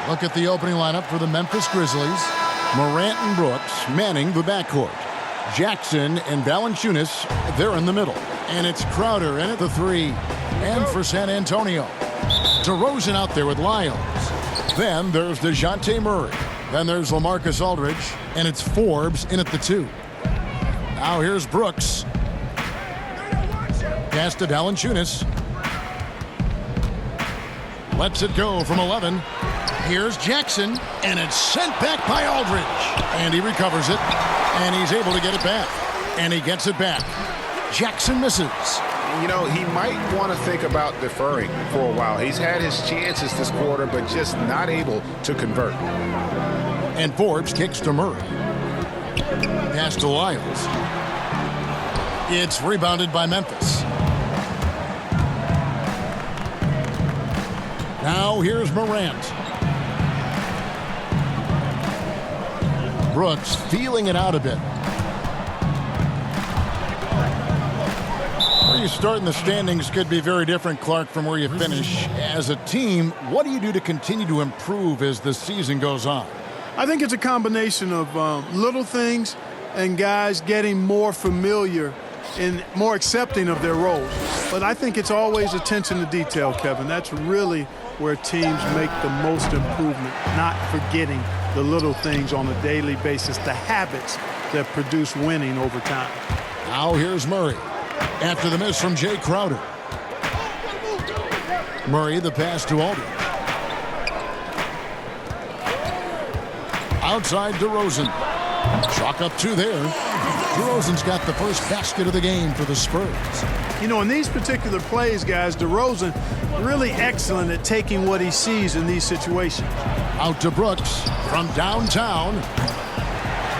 Look at the opening lineup for the Memphis Grizzlies. Morant and Brooks manning the backcourt. Jackson and Valanciunas, they're in the middle. And it's Crowder in at the 3. And for San Antonio, DeRozan out there with Lyles. Then there's DeJounte Murray. Then there's LaMarcus Aldridge. And it's Forbes in at the 2. Now here's Brooks. Pass to Valanciunas. Lets it go from 11. Here's Jackson, and it's sent back by Aldridge. And he recovers it, and he's able to get it back. And he gets it back. Jackson misses. You know, he might want to think about deferring for a while. He's had his chances this quarter, but just not able to convert. And Forbes kicks to Murray. Pass to Lyles. It's rebounded by Memphis. Now here's Morant. Brooks feeling it out a bit. Where you start in the standings could be very different, Clark, from where you finish. As a team, what do you do to continue to improve as the season goes on? I think it's a combination of little things and guys getting more familiar and more accepting of their roles. But I think it's always attention to detail, Kevin. That's really where teams make the most improvement, not forgetting the little things on a daily basis, the habits that produce winning over time. Now here's Murray. After the miss from Jay Crowder. Murray, the pass to Aldridge. Outside DeRozan. Chalk up 2 there. DeRozan's got the first basket of the game for the Spurs. You know, in these particular plays, guys, DeRozan really excellent at taking what he sees in these situations. Out to Brooks from downtown.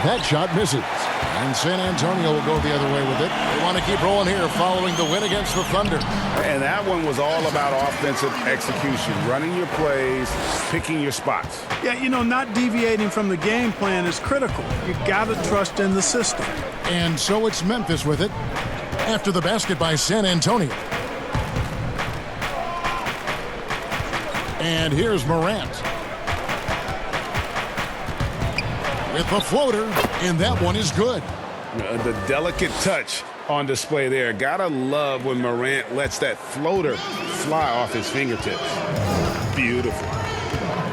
That shot misses. And San Antonio will go the other way with it. They want to keep rolling here following the win against the Thunder. And that one was all about offensive execution, running your plays, picking your spots. Yeah, you know, not deviating from the game plan is critical. You got to trust in the system. And so it's Memphis with it after the basket by San Antonio. And here's Morant. With the floater, and that one is good. The delicate touch on display there. Gotta love when Morant lets that floater fly off his fingertips. Beautiful.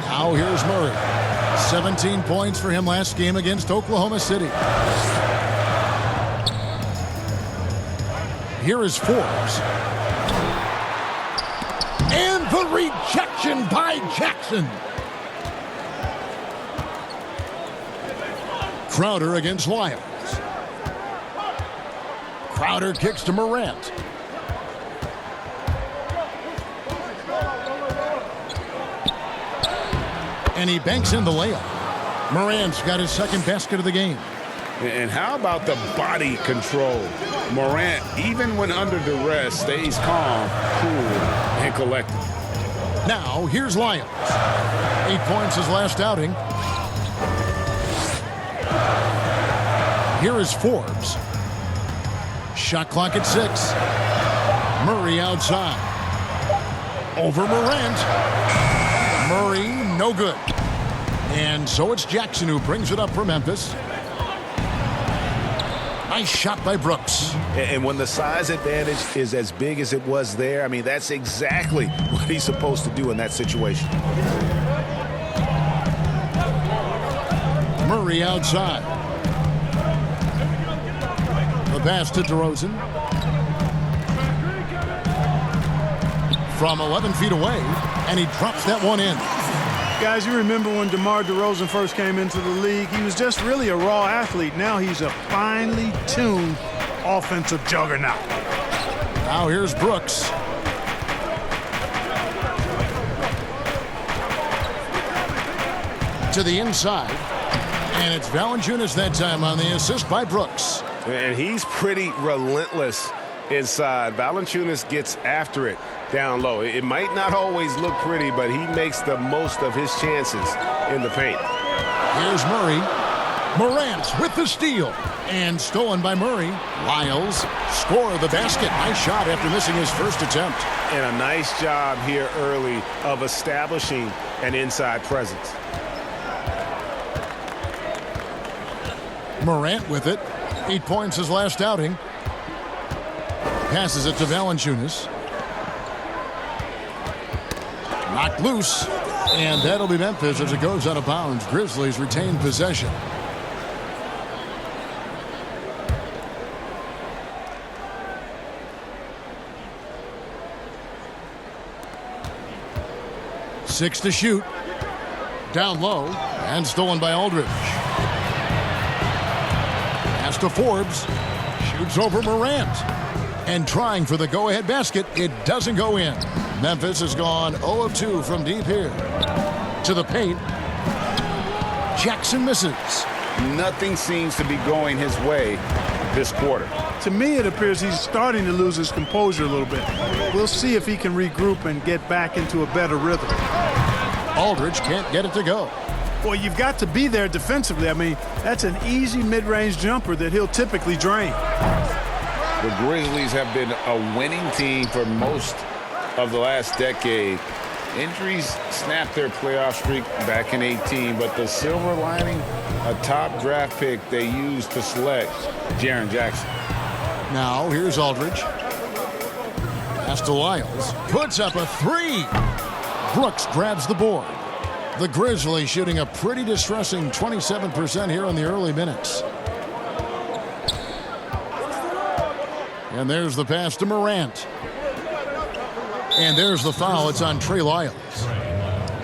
Now here's Murray. 17 points for him last game against Oklahoma City. Here is Forbes. And the rejection by Jackson. Crowder against Lyles. Crowder kicks to Morant. And he banks in the layup. Morant's got his second basket of the game. And how about the body control? Morant, even when under duress, stays calm, cool, and collected. Now, here's Lyles. 8 points his last outing. Here is Forbes. Shot clock at 6. Murray outside. Over Morant. Murray, no good. And so it's Jackson who brings it up for Memphis. Nice shot by Brooks. And when the size advantage is as big as it was there, I mean, that's exactly what he's supposed to do in that situation. Murray outside. The pass to DeRozan. From 11 feet away, and he drops that one in. Guys, you remember when DeMar DeRozan first came into the league, he was just really a raw athlete. Now he's a finely tuned offensive juggernaut. Now here's Brooks. To the inside, and it's Valanciunas that time on the assist by Brooks. And he's pretty relentless inside. Valanciunas gets after it down low. It might not always look pretty, but he makes the most of his chances in the paint. Here's Murray. Morant with the steal. And stolen by Murray. Lyles score the basket. Nice shot after missing his first attempt. And a nice job here early of establishing an inside presence. Morant with it. 8 points his last outing. Passes it to Valanciunas. Knocked loose. And that'll be Memphis as it goes out of bounds. Grizzlies retain possession. Six to shoot. Down low. And stolen by Aldridge. Pass to Forbes. Shoots over Morant. And trying for the go-ahead basket. It doesn't go in. Memphis has gone 0 of 2 from deep here. To the paint. Jackson misses. Nothing seems to be going his way this quarter. To me, it appears he's starting to lose his composure a little bit. We'll see if he can regroup and get back into a better rhythm. Aldridge can't get it to go. Well, you've got to be there defensively. I mean, that's an easy mid-range jumper that he'll typically drain. The Grizzlies have been a winning team for most of the last decade. Injuries snapped their playoff streak back in 18, but the silver lining, a top draft pick they used to select Jaren Jackson. Now, here's Aldridge. Pass to Lyles. Puts up a three. Brooks grabs the board. The Grizzlies shooting a pretty distressing 27% here in the early minutes. And there's the pass to Morant. And there's the foul. It's on Trey Lyles.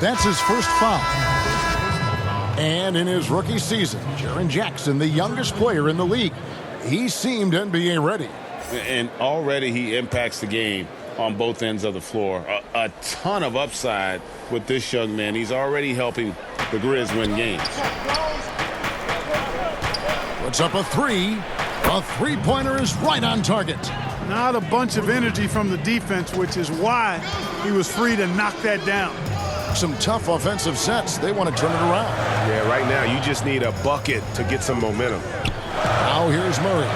That's his first foul. And in his rookie season, Jaren Jackson, the youngest player in the league, he seemed NBA ready. And already he impacts the game on both ends of the floor. A ton of upside with this young man. He's already helping the Grizz win games. Puts up a three. A three-pointer is right on target. Not a bunch of energy from the defense, which is why he was free to knock that down. Some tough offensive sets. They want to turn it around. Yeah, right now you just need a bucket to get some momentum. Now here's Murray.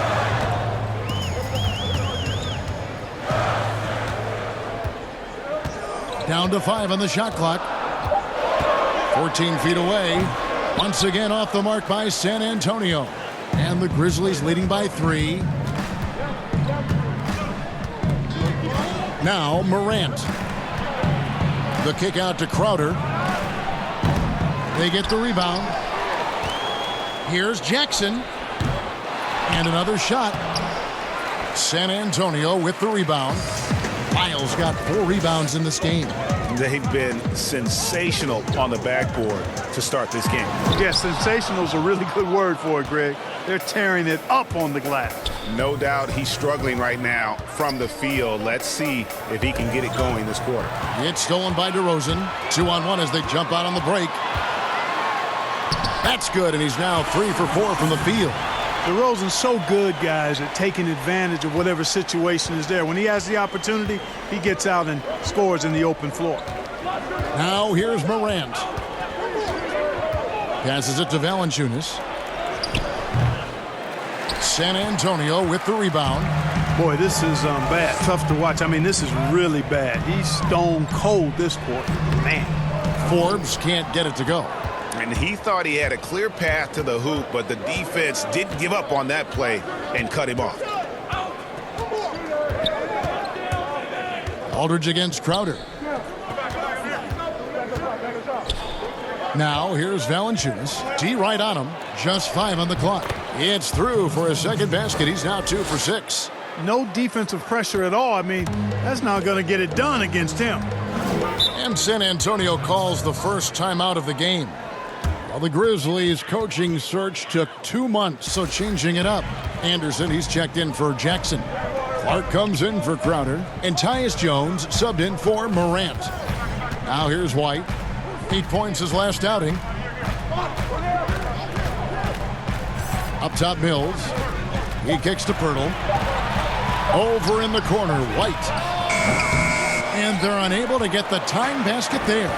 Down to 5 on the shot clock. 14 feet away. Once again off the mark by San Antonio. And the Grizzlies leading by 3. Now Morant. The kick out to Crowder. They get the rebound. Here's Jackson. And another shot. San Antonio with the rebound. Lyles got 4 rebounds in this game. They've been sensational on the backboard to start this game. Yeah, sensational is a really good word for it, Greg. They're tearing it up on the glass. No doubt he's struggling right now from the field. Let's see if he can get it going this quarter. It's stolen by DeRozan. 2-on-1 as they jump out on the break. That's good, and he's now 3 for 4 from the field. DeRozan's so good, guys, at taking advantage of whatever situation is there. When he has the opportunity, he gets out and scores in the open floor. Now here's Morant. Passes it to Valanciunas. San Antonio with the rebound. Boy, this is bad. Tough to watch. I mean, this is really bad. He's stone cold this quarter. Man. Forbes can't get it to go. And he thought he had a clear path to the hoop, but the defense didn't give up on that play and cut him off. Aldridge against Crowder. Now here's Valanciunas. D right on him. Just 5 on the clock. It's through for his second basket. He's now 2 for 6. No defensive pressure at all. I mean, that's not going to get it done against him. And San Antonio calls the first timeout of the game. Well, the Grizzlies' coaching search took 2 months, so changing it up. Anderson, he's checked in for Jackson. Clark comes in for Crowder. And Tyus Jones subbed in for Morant. Now here's White. 8 points his last outing. Up top, Mills. He kicks to Pirtle. Over in the corner, White. And they're unable to get the tying basket there.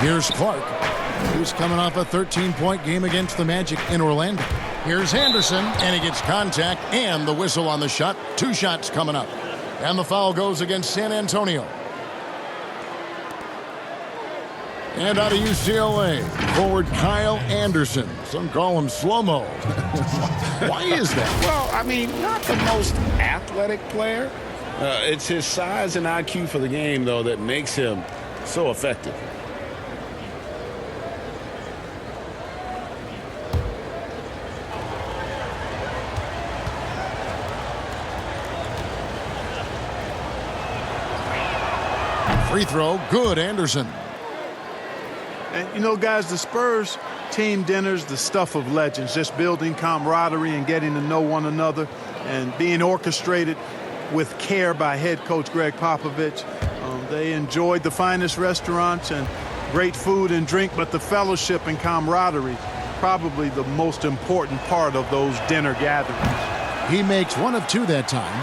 Here's Clark. He was coming off a 13-point game against the Magic in Orlando. Here's Anderson, and he gets contact and the whistle on the shot. 2 shots coming up. And the foul goes against San Antonio. And out of UCLA, forward Kyle Anderson. Some call him slow-mo. Why is that? Well, I mean, not the most athletic player. It's his size and IQ for the game, though, that makes him so effective. Free throw, good, Anderson. And, you know, guys, the Spurs team dinners, the stuff of legends, just building camaraderie and getting to know one another and being orchestrated with care by head coach Greg Popovich. They enjoyed the finest restaurants and great food and drink, but the fellowship and camaraderie, probably the most important part of those dinner gatherings. He makes 1 of 2 that time.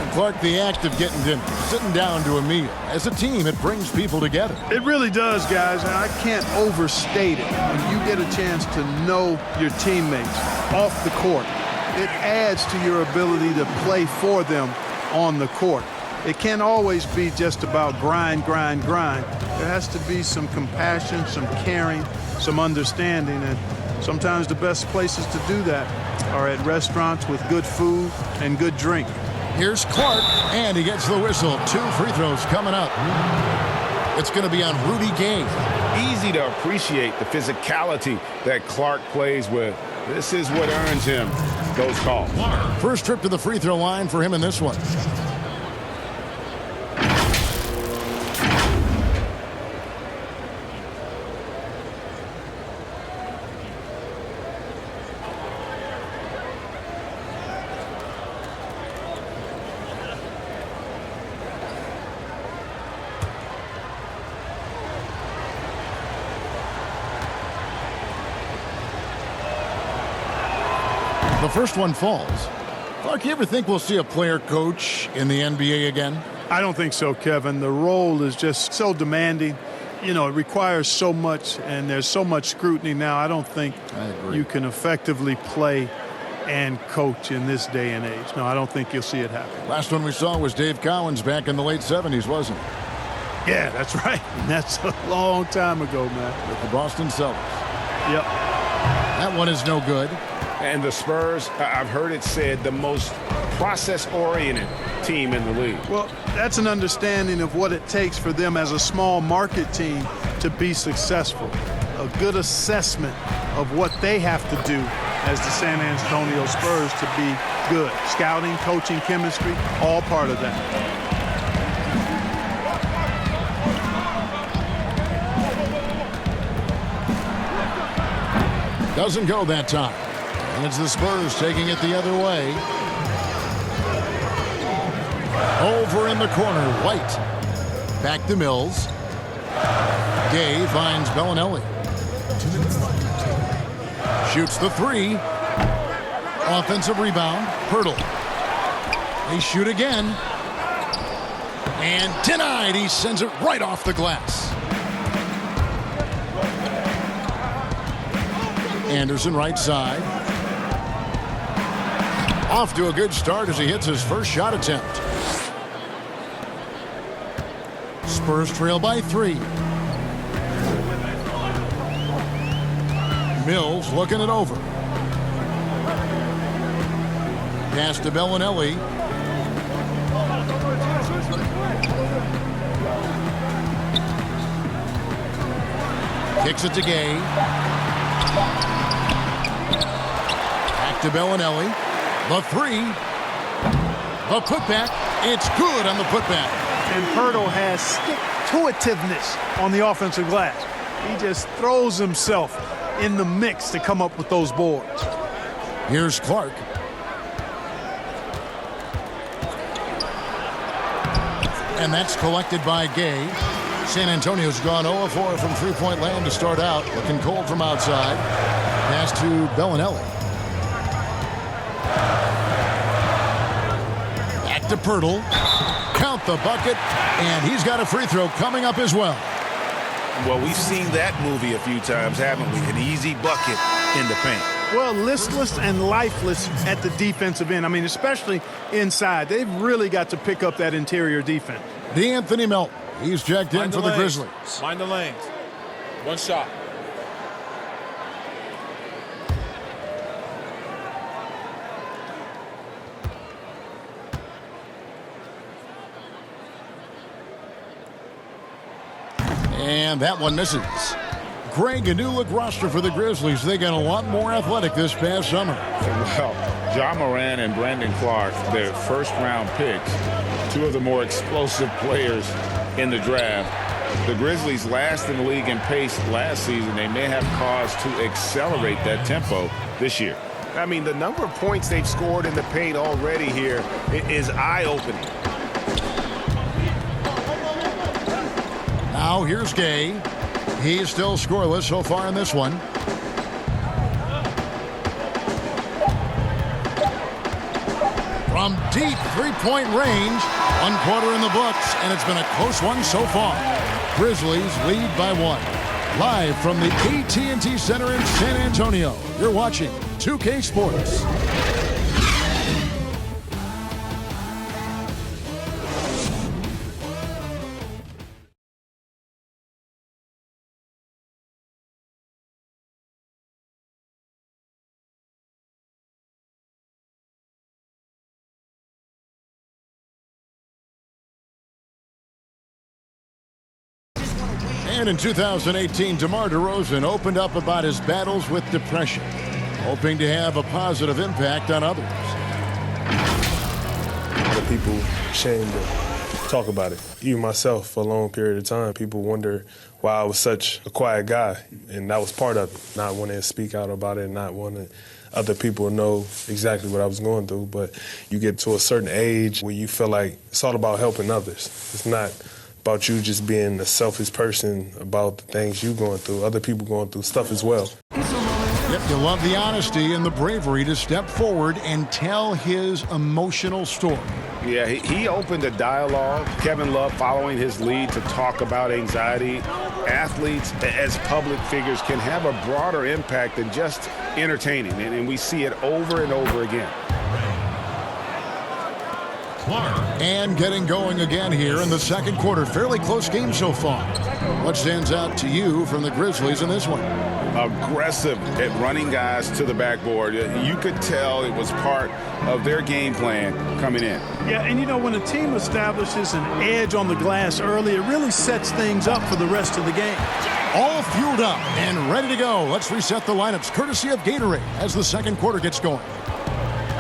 And Clark, the act of getting dinner, sitting down to a meal. As a team, it brings people together. It really does, guys, and I can't overstate it. When you get a chance to know your teammates off the court, it adds to your ability to play for them on the court. It can't always be just about grind, grind, grind. There has to be some compassion, some caring, some understanding, and sometimes the best places to do that are at restaurants with good food and good drink. Here's Clark, and he gets the whistle. 2 free throws coming up. It's going to be on Rudy Gay. Easy to appreciate the physicality that Clark plays with. This is what earns him those calls. First trip to the free throw line for him in this one. The first one falls. Clark, you ever think we'll see a player coach in the NBA again? I don't think so, Kevin. The role is just so demanding. You know, it requires so much, and there's so much scrutiny now. I don't think you can effectively play and coach in this day and age. No, I don't think you'll see it happen. Last one we saw was Dave Cowens back in the late 70s, wasn't it? Yeah, that's right. And that's a long time ago, man. With the Boston Celtics. Yep. That one is no good. And the Spurs, I've heard it said, the most process-oriented team in the league. Well, that's an understanding of what it takes for them as a small market team to be successful. A good assessment of what they have to do as the San Antonio Spurs to be good. Scouting, coaching, chemistry, all part of that. Doesn't go that time. And it's the Spurs taking it the other way. Over in the corner, White. Back to Mills. Gay finds Bellinelli. Shoots the 3. Offensive rebound, Pirtle. They shoot again. And denied. He sends it right off the glass. Anderson right side. Off to a good start as he hits his first shot attempt. Spurs trail by 3. Mills looking it over. Pass to Bellinelli. Kicks it to Gay. Back to Bellinelli. The 3. The putback. It's good on the putback. And Pirtle has stick-to-itiveness on the offensive glass. He just throws himself in the mix to come up with those boards. Here's Clark. And that's collected by Gay. San Antonio's gone 0-4 from three-point land to start out. Looking cold from outside. Pass to Bellinelli. Back to Pirtle. Count the bucket. And he's got a free throw coming up as well. Well, we've seen that movie a few times, haven't we? An easy bucket in the paint. Well, listless and lifeless at the defensive end. I mean, especially inside. They've really got to pick up that interior defense. D'Anthony Melton. He's checked in for the Grizzlies. Mind the lanes. One shot. And that one misses. Greg, a new look roster for the Grizzlies. They got a lot more athletic this past summer. Well, John Moran and Brandon Clark, their first-round picks, two of the more explosive players in the draft. The Grizzlies last in the league in pace last season. They may have cause to accelerate that tempo this year. I mean, the number of points they've scored in the paint already here is eye-opening. Now here's Gay. He's still scoreless so far in this one. From deep three-point range, 1/4 in the books, and it's been a close one so far. Grizzlies lead by 1. Live from the AT&T Center in San Antonio, you're watching 2K Sports. And in 2018, DeMar DeRozan opened up about his battles with depression, hoping to have a positive impact on others. The people ashamed to talk about it. Even myself, for a long period of time, people wonder why I was such a quiet guy, and that was part of it. Not wanting to speak out about it, not wanting other people to know exactly what I was going through. But you get to a certain age where you feel like it's all about helping others. It's not about you just being a selfish person about the things you're going through. Other people going through stuff as well. Yep, you love the honesty and the bravery to step forward and tell his emotional story. Yeah, he opened a dialogue. Kevin Love following his lead to talk about anxiety. Athletes as public figures can have a broader impact than just entertaining, and we see it over and over again. And getting going again here in the second quarter. Fairly close game so far. What stands out to you from the Grizzlies in this one? Aggressive at running guys to the backboard. You could tell it was part of their game plan coming in. Yeah, and you know, when a team establishes an edge on the glass early, it really sets things up for the rest of the game. All fueled up and ready to go. Let's reset the lineups courtesy of Gatorade as the second quarter gets going.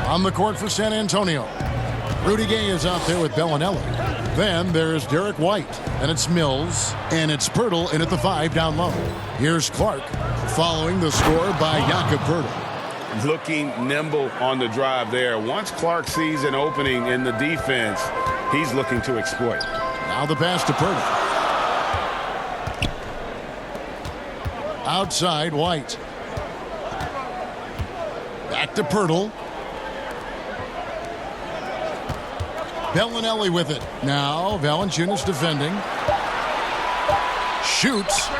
On the court for San Antonio, Rudy Gay is out there with Bellinelli. Then there's Derek White, and it's Mills, and it's Poeltl in at the 5 down low. Here's Clark following the score by Jakob Poeltl. Looking nimble on the drive there. Once Clark sees an opening in the defense, he's looking to exploit. Now the pass to Poeltl. Outside White. Back to Poeltl. Bellinelli with it. Now Valanciunas defending. Shoots.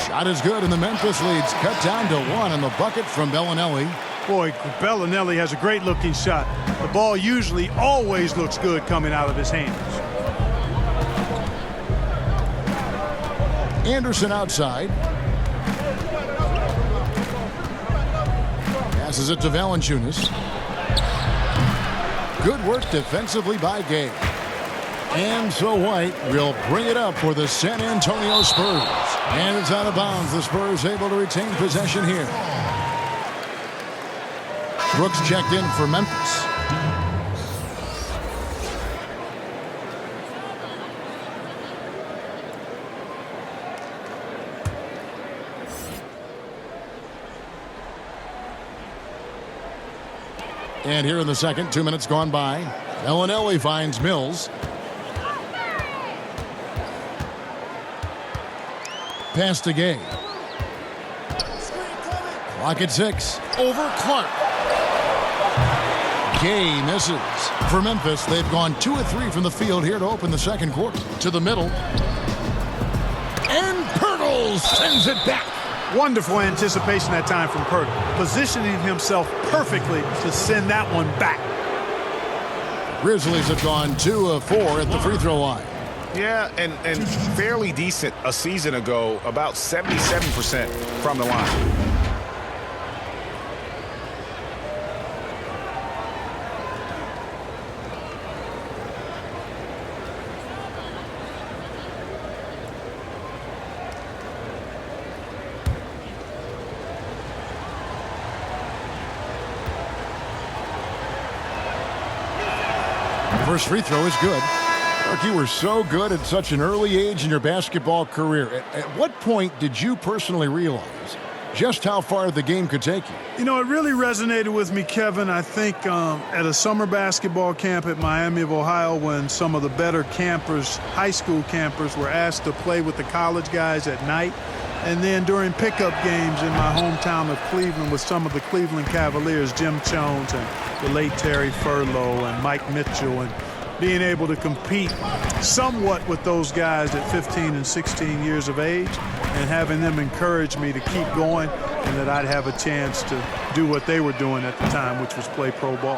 Shot is good, and the Memphis leads cut down to 1 on the bucket from Bellinelli. Boy, Bellinelli has a great-looking shot. The ball usually always looks good coming out of his hands. Anderson outside. Passes it to Valanciunas. Good work defensively by Gay. And so White will bring it up for the San Antonio Spurs. And it's out of bounds. The Spurs able to retain possession here. Brooks checked in for Memphis. And here in the second, 2 minutes gone by. Bellinelli finds Mills. Pass to Gay. Clock at 6. Over Clark. Gay misses. For Memphis, they've gone 2 of 3 from the field here to open the second quarter. To the middle. And Pirtle sends it back. Wonderful anticipation that time from Pirtle, positioning himself perfectly to send that one back. Grizzlies have gone 2 of 4 at the free throw line. Yeah, and fairly decent a season ago, about 77% from the line. First free throw is good. Mark, you were so good at such an early age in your basketball career. At what point did you personally realize just how far the game could take you? You know, it really resonated with me, Kevin, I think at a summer basketball camp at Miami of Ohio when some of the better campers, high school campers, were asked to play with the college guys at night. And then during pickup games in my hometown of Cleveland with some of the Cleveland Cavaliers, Jim Jones and the late Terry Furlow and Mike Mitchell, and being able to compete somewhat with those guys at 15 and 16 years of age and having them encourage me to keep going and that I'd have a chance to do what they were doing at the time, which was play pro ball.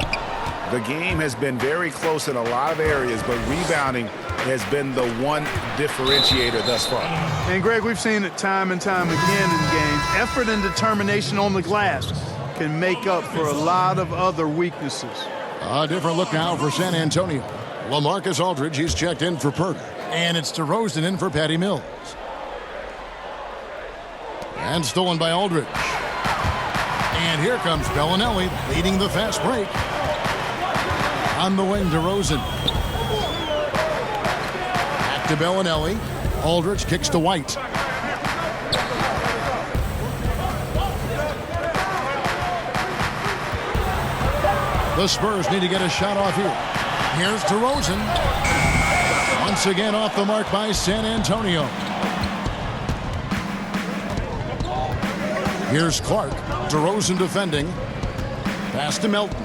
The game has been very close in a lot of areas, but rebounding has been the one differentiator thus far. And, Greg, we've seen it time and time again in games. Effort and determination on the glass can make up for a lot of other weaknesses. A different look now for San Antonio. LaMarcus Aldridge, he's checked in for Pirtle. And it's DeRozan in for Patty Mills. And stolen by Aldridge. And here comes Bellinelli leading the fast break. On the wing, DeRozan. Back to Bellinelli. Aldridge kicks to White. The Spurs need to get a shot off here. Here's DeRozan. Once again off the mark by San Antonio. Here's Clark. DeRozan defending. Pass to Melton.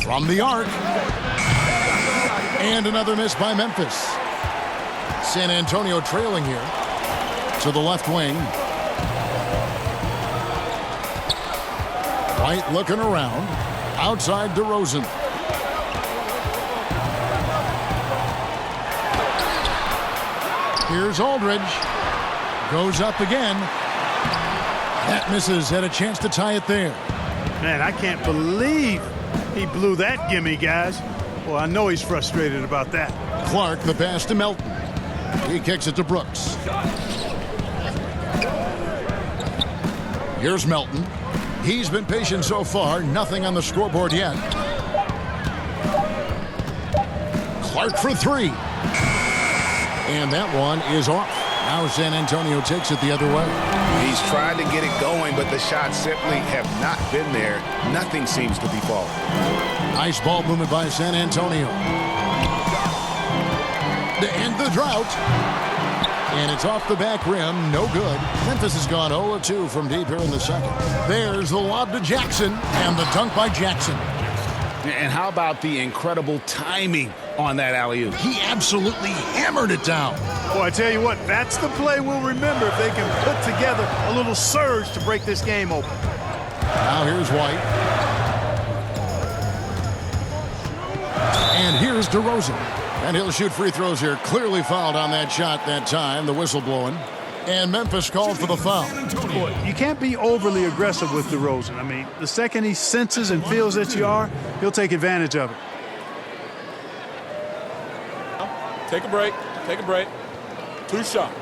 From the arc. And another miss by Memphis. San Antonio trailing here. To the left wing. White looking around. Outside DeRozan. Here's Aldridge. Goes up again. That misses. Had a chance to tie it there. Man, I can't believe he blew that gimme, guys. Well, I know he's frustrated about that. Clark, the pass to Melton. He kicks it to Brooks. Here's Melton. He's been patient so far. Nothing on the scoreboard yet. Clark for three. And that one is off. Now San Antonio takes it the other way. He's trying to get it going, but the shots simply have not been there. Nothing seems to be falling. Nice ball movement by San Antonio. To end the drought. And it's off the back rim. No good. Memphis has gone 0-2 from deep here in the second. There's the lob to Jackson. And the dunk by Jackson. And how about the incredible timing on that alley-oop? He absolutely hammered it down. Boy, I tell you what, that's the play we'll remember if they can put together a little surge to break this game open. Now here's White. And here's DeRozan. And he'll shoot free throws here. Clearly fouled on that shot that time. The whistle blowing. And Memphis called for the foul. Boy, you can't be overly aggressive with DeRozan. I mean, the second he senses and feels that you are, he'll take advantage of it. Take a break. Take a break. 2 shots.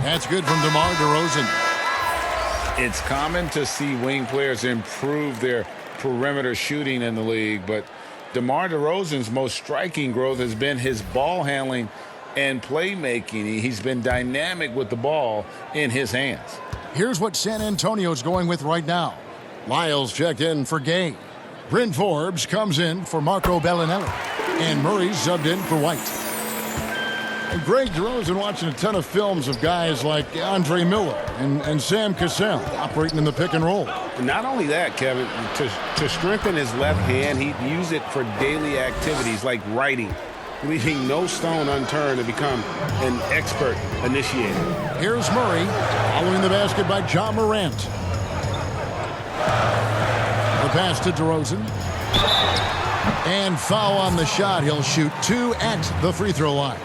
That's good from DeMar DeRozan. It's common to see wing players improve their perimeter shooting in the league, but DeMar DeRozan's most striking growth has been his ball handling and playmaking. He's been dynamic with the ball in his hands. Here's what San Antonio's going with right now. Lyles checked in for Gay. Bryn Forbes comes in for Marco Bellinelli. And Murray's subbed in for White. And Greg DeRozan watching a ton of films of guys like Andre Miller and Sam Cassell operating in the pick and roll. Not only that, Kevin, to strengthen his left hand, he'd use it for daily activities like writing, leaving no stone unturned to become an expert initiator. Here's Murray following the basket by John Morant. The pass to DeRozan. And foul on the shot. He'll shoot 2 at the free throw line.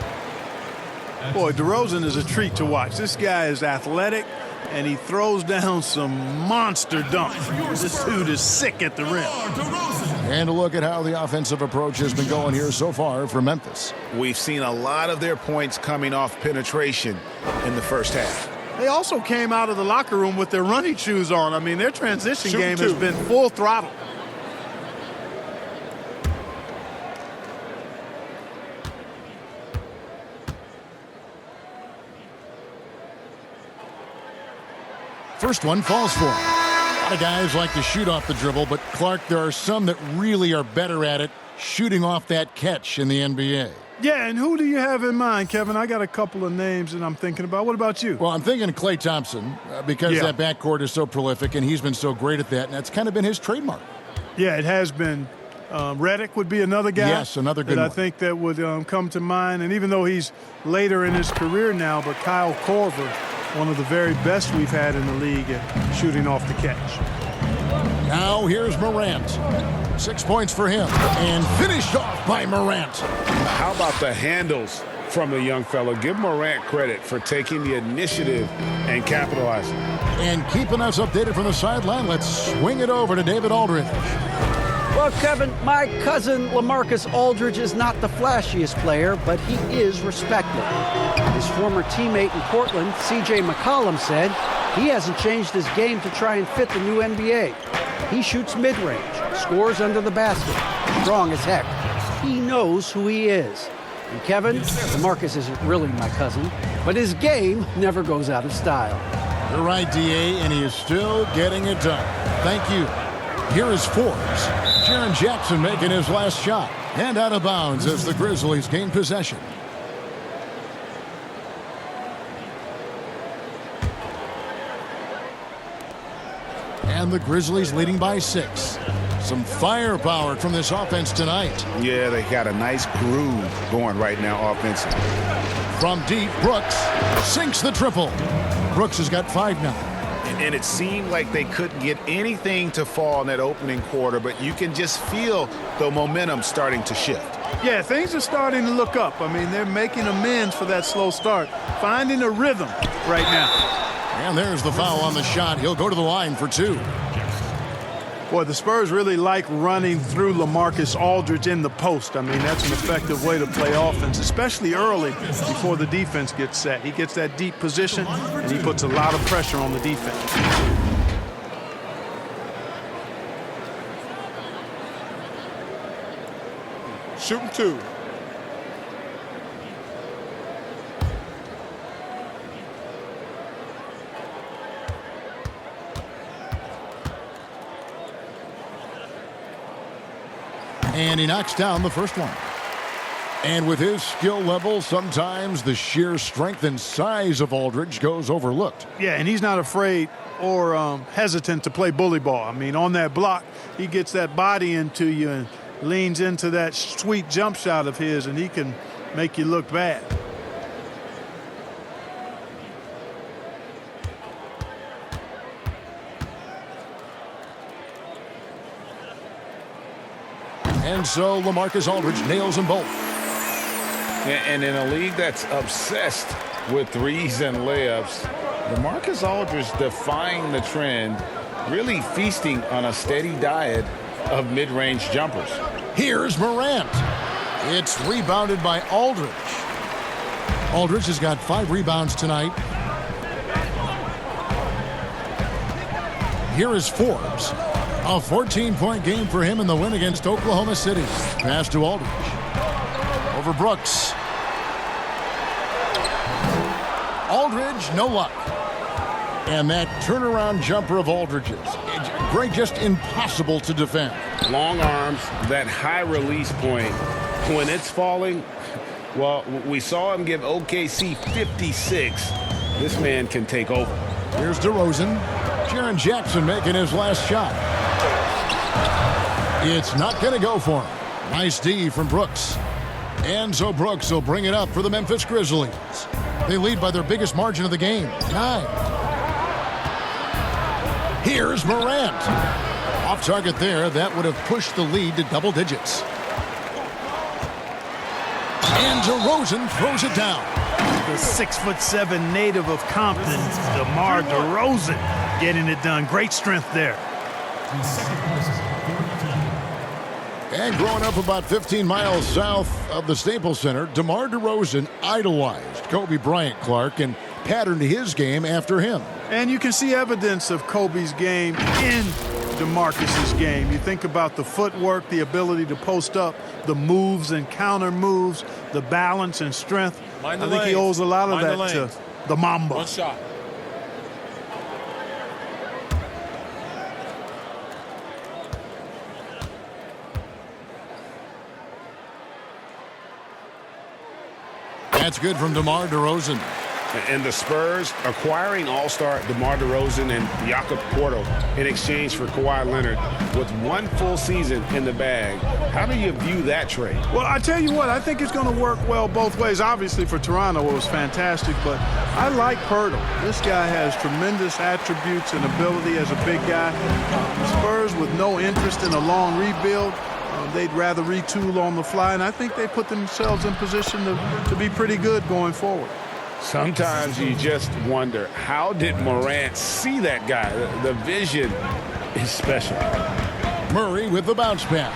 Boy, DeRozan is a treat to watch. This guy is athletic, and he throws down some monster dunks. This dude is sick at the rim. And a look at how the offensive approach has been going here so far for Memphis. We've seen a lot of their points coming off penetration in the first half. They also came out of the locker room with their running shoes on. I mean, their transition game has been full throttle. First one falls for him. A lot of guys like to shoot off the dribble, but Clark, there are some that really are better at it, shooting off that catch in the NBA. Yeah, and who do you have in mind, Kevin? I got a couple of names that I'm thinking about. What about you? Well, I'm thinking of Klay Thompson because that backcourt is so prolific, and he's been so great at that, and that's kind of been his trademark. Yeah, it has been. Redick would be another guy. Yes, another good that one. I think that would come to mind. And even though he's later in his career now, but Kyle Korver, one of the very best we've had in the league at shooting off the catch. Now here's Morant. 6 points for him. And finished off by Morant. How about the handles from the young fella? Give Morant credit for taking the initiative and capitalizing. And keeping us updated from the sideline, let's swing it over to David Aldridge. Well, Kevin, my cousin LaMarcus Aldridge is not the flashiest player, but he is respected. His former teammate in Portland, C.J. McCollum, said he hasn't changed his game to try and fit the new NBA. He shoots mid-range, scores under the basket, strong as heck. He knows who he is. And Kevin, LaMarcus isn't really my cousin, but his game never goes out of style. You're right, D.A., and he is still getting it done. Thank you. Here is Forbes. Jaren Jackson making his last shot. And out of bounds as the Grizzlies gain possession. And the Grizzlies leading by 6. Some firepower from this offense tonight. Yeah, they got a nice groove going right now offensively. From deep, Brooks sinks the triple. Brooks has got 5 now. And it seemed like they couldn't get anything to fall in that opening quarter, but you can just feel the momentum starting to shift. Yeah, things are starting to look up. I mean, they're making amends for that slow start, finding a rhythm right now. And there's the foul on the shot. He'll go to the line for 2. Boy, the Spurs really like running through LaMarcus Aldridge in the post. I mean, that's an effective way to play offense, especially early before the defense gets set. He gets that deep position, and he puts a lot of pressure on the defense. Shooting 2. And he knocks down the first one. And with his skill level, sometimes the sheer strength and size of Aldridge goes overlooked. Yeah, and he's not afraid or hesitant to play bully ball. I mean, on that block, he gets that body into you and leans into that sweet jump shot of his, and he can make you look bad. And so LaMarcus Aldridge nails them both. And in a league that's obsessed with threes and layups, LaMarcus Aldridge defying the trend, really feasting on a steady diet of mid-range jumpers. Here's Morant. It's rebounded by Aldridge. Aldridge has got 5 rebounds tonight. Here is Forbes. A 14-point game for him in the win against Oklahoma City. Pass to Aldridge. Over Brooks. Aldridge, no luck. And that turnaround jumper of Aldridge's. Gray, just impossible to defend. Long arms, that high release point. When it's falling, well, we saw him give OKC 56. This man can take over. Here's DeRozan. Jaren Jackson making his last shot. It's not going to go for him. Nice D from Brooks. And so Brooks will bring it up for the Memphis Grizzlies. They lead by their biggest margin of the game, 9. Here's Morant. Off target there. That would have pushed the lead to double digits. And DeRozan throws it down. The 6'7" native of Compton, DeMar DeRozan, getting it done. Great strength there. And growing up about 15 miles south of the Staples Center, DeMar DeRozan idolized Kobe Bryant Clark and patterned his game after him. And you can see evidence of Kobe's game in DeMarcus's game. You think about the footwork, the ability to post up, the moves and counter moves, the balance and strength. I think he owes a lot of that to the Mamba. One shot. That's good from DeMar DeRozan. And the Spurs acquiring all-star DeMar DeRozan and Jakob Porto in exchange for Kawhi Leonard with one full season in the bag. How do you view that trade? Well, I tell you what, I think it's going to work well both ways. Obviously, for Toronto, it was fantastic, but I like Pirtle. This guy has tremendous attributes and ability as a big guy. Spurs with no interest in a long rebuild. They'd rather retool on the fly, and I think they put themselves in position to be pretty good going forward. Sometimes you just wonder, how did Morant see that guy? The vision is special. Murray with the bounce pass.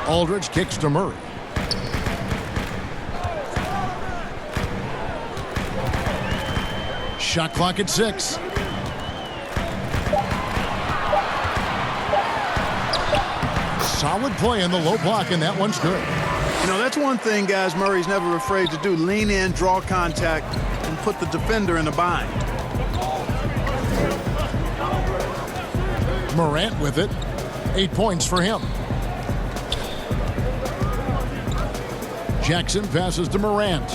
Aldridge kicks to Murray. Shot clock at 6. Solid play in the low block, and that one's good. You know, that's one thing, guys, Murray's never afraid to do. Lean in, draw contact, and put the defender in a bind. Morant with it. 8 points for him. Jackson passes to Morant.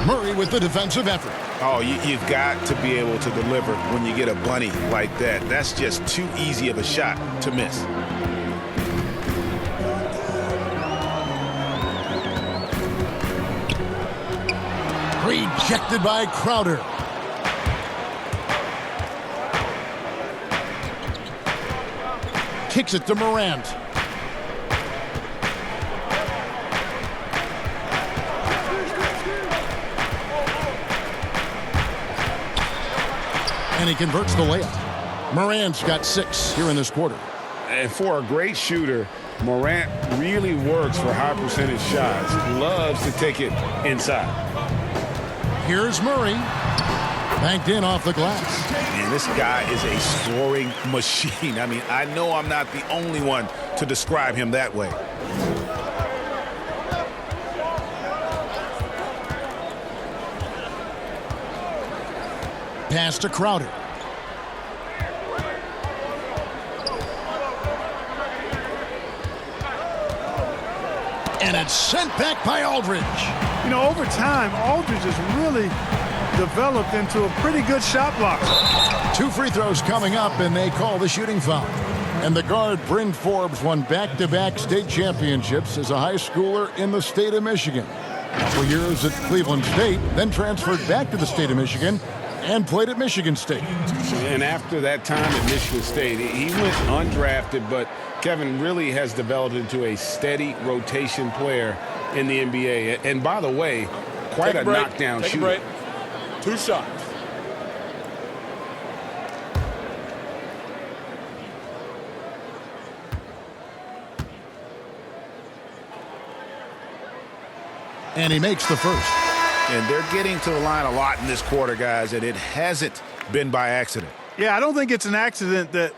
Murray with the defensive effort. Oh, you've got to be able to deliver when you get a bunny like that. That's just too easy of a shot to miss. Rejected by Crowder. Kicks it to Morant. And he converts the layup. Morant's got 6 here in this quarter. And for a great shooter, Morant really works for high percentage shots. Loves to take it inside. Here's Murray. Banked in off the glass. And this guy is a scoring machine. I mean, I know I'm not the only one to describe him that way. Pass to Crowder. And it's sent back by Aldridge. You know, over time, Aldridge has really developed into a pretty good shot blocker. 2 free throws coming up, and they call the shooting foul. And the guard, Bryn Forbes, won back-to-back state championships as a high schooler in the state of Michigan. For years at Cleveland State, then transferred back to the state of Michigan and played at Michigan State. And after that time at Michigan State, he went undrafted, but Kevin really has developed into a steady rotation player in the NBA. And by the way, quite a knockdown shooter. Take a break. 2 shots. And he makes the first. And they're getting to the line a lot in this quarter, guys, and it hasn't been by accident. Yeah, I don't think it's an accident that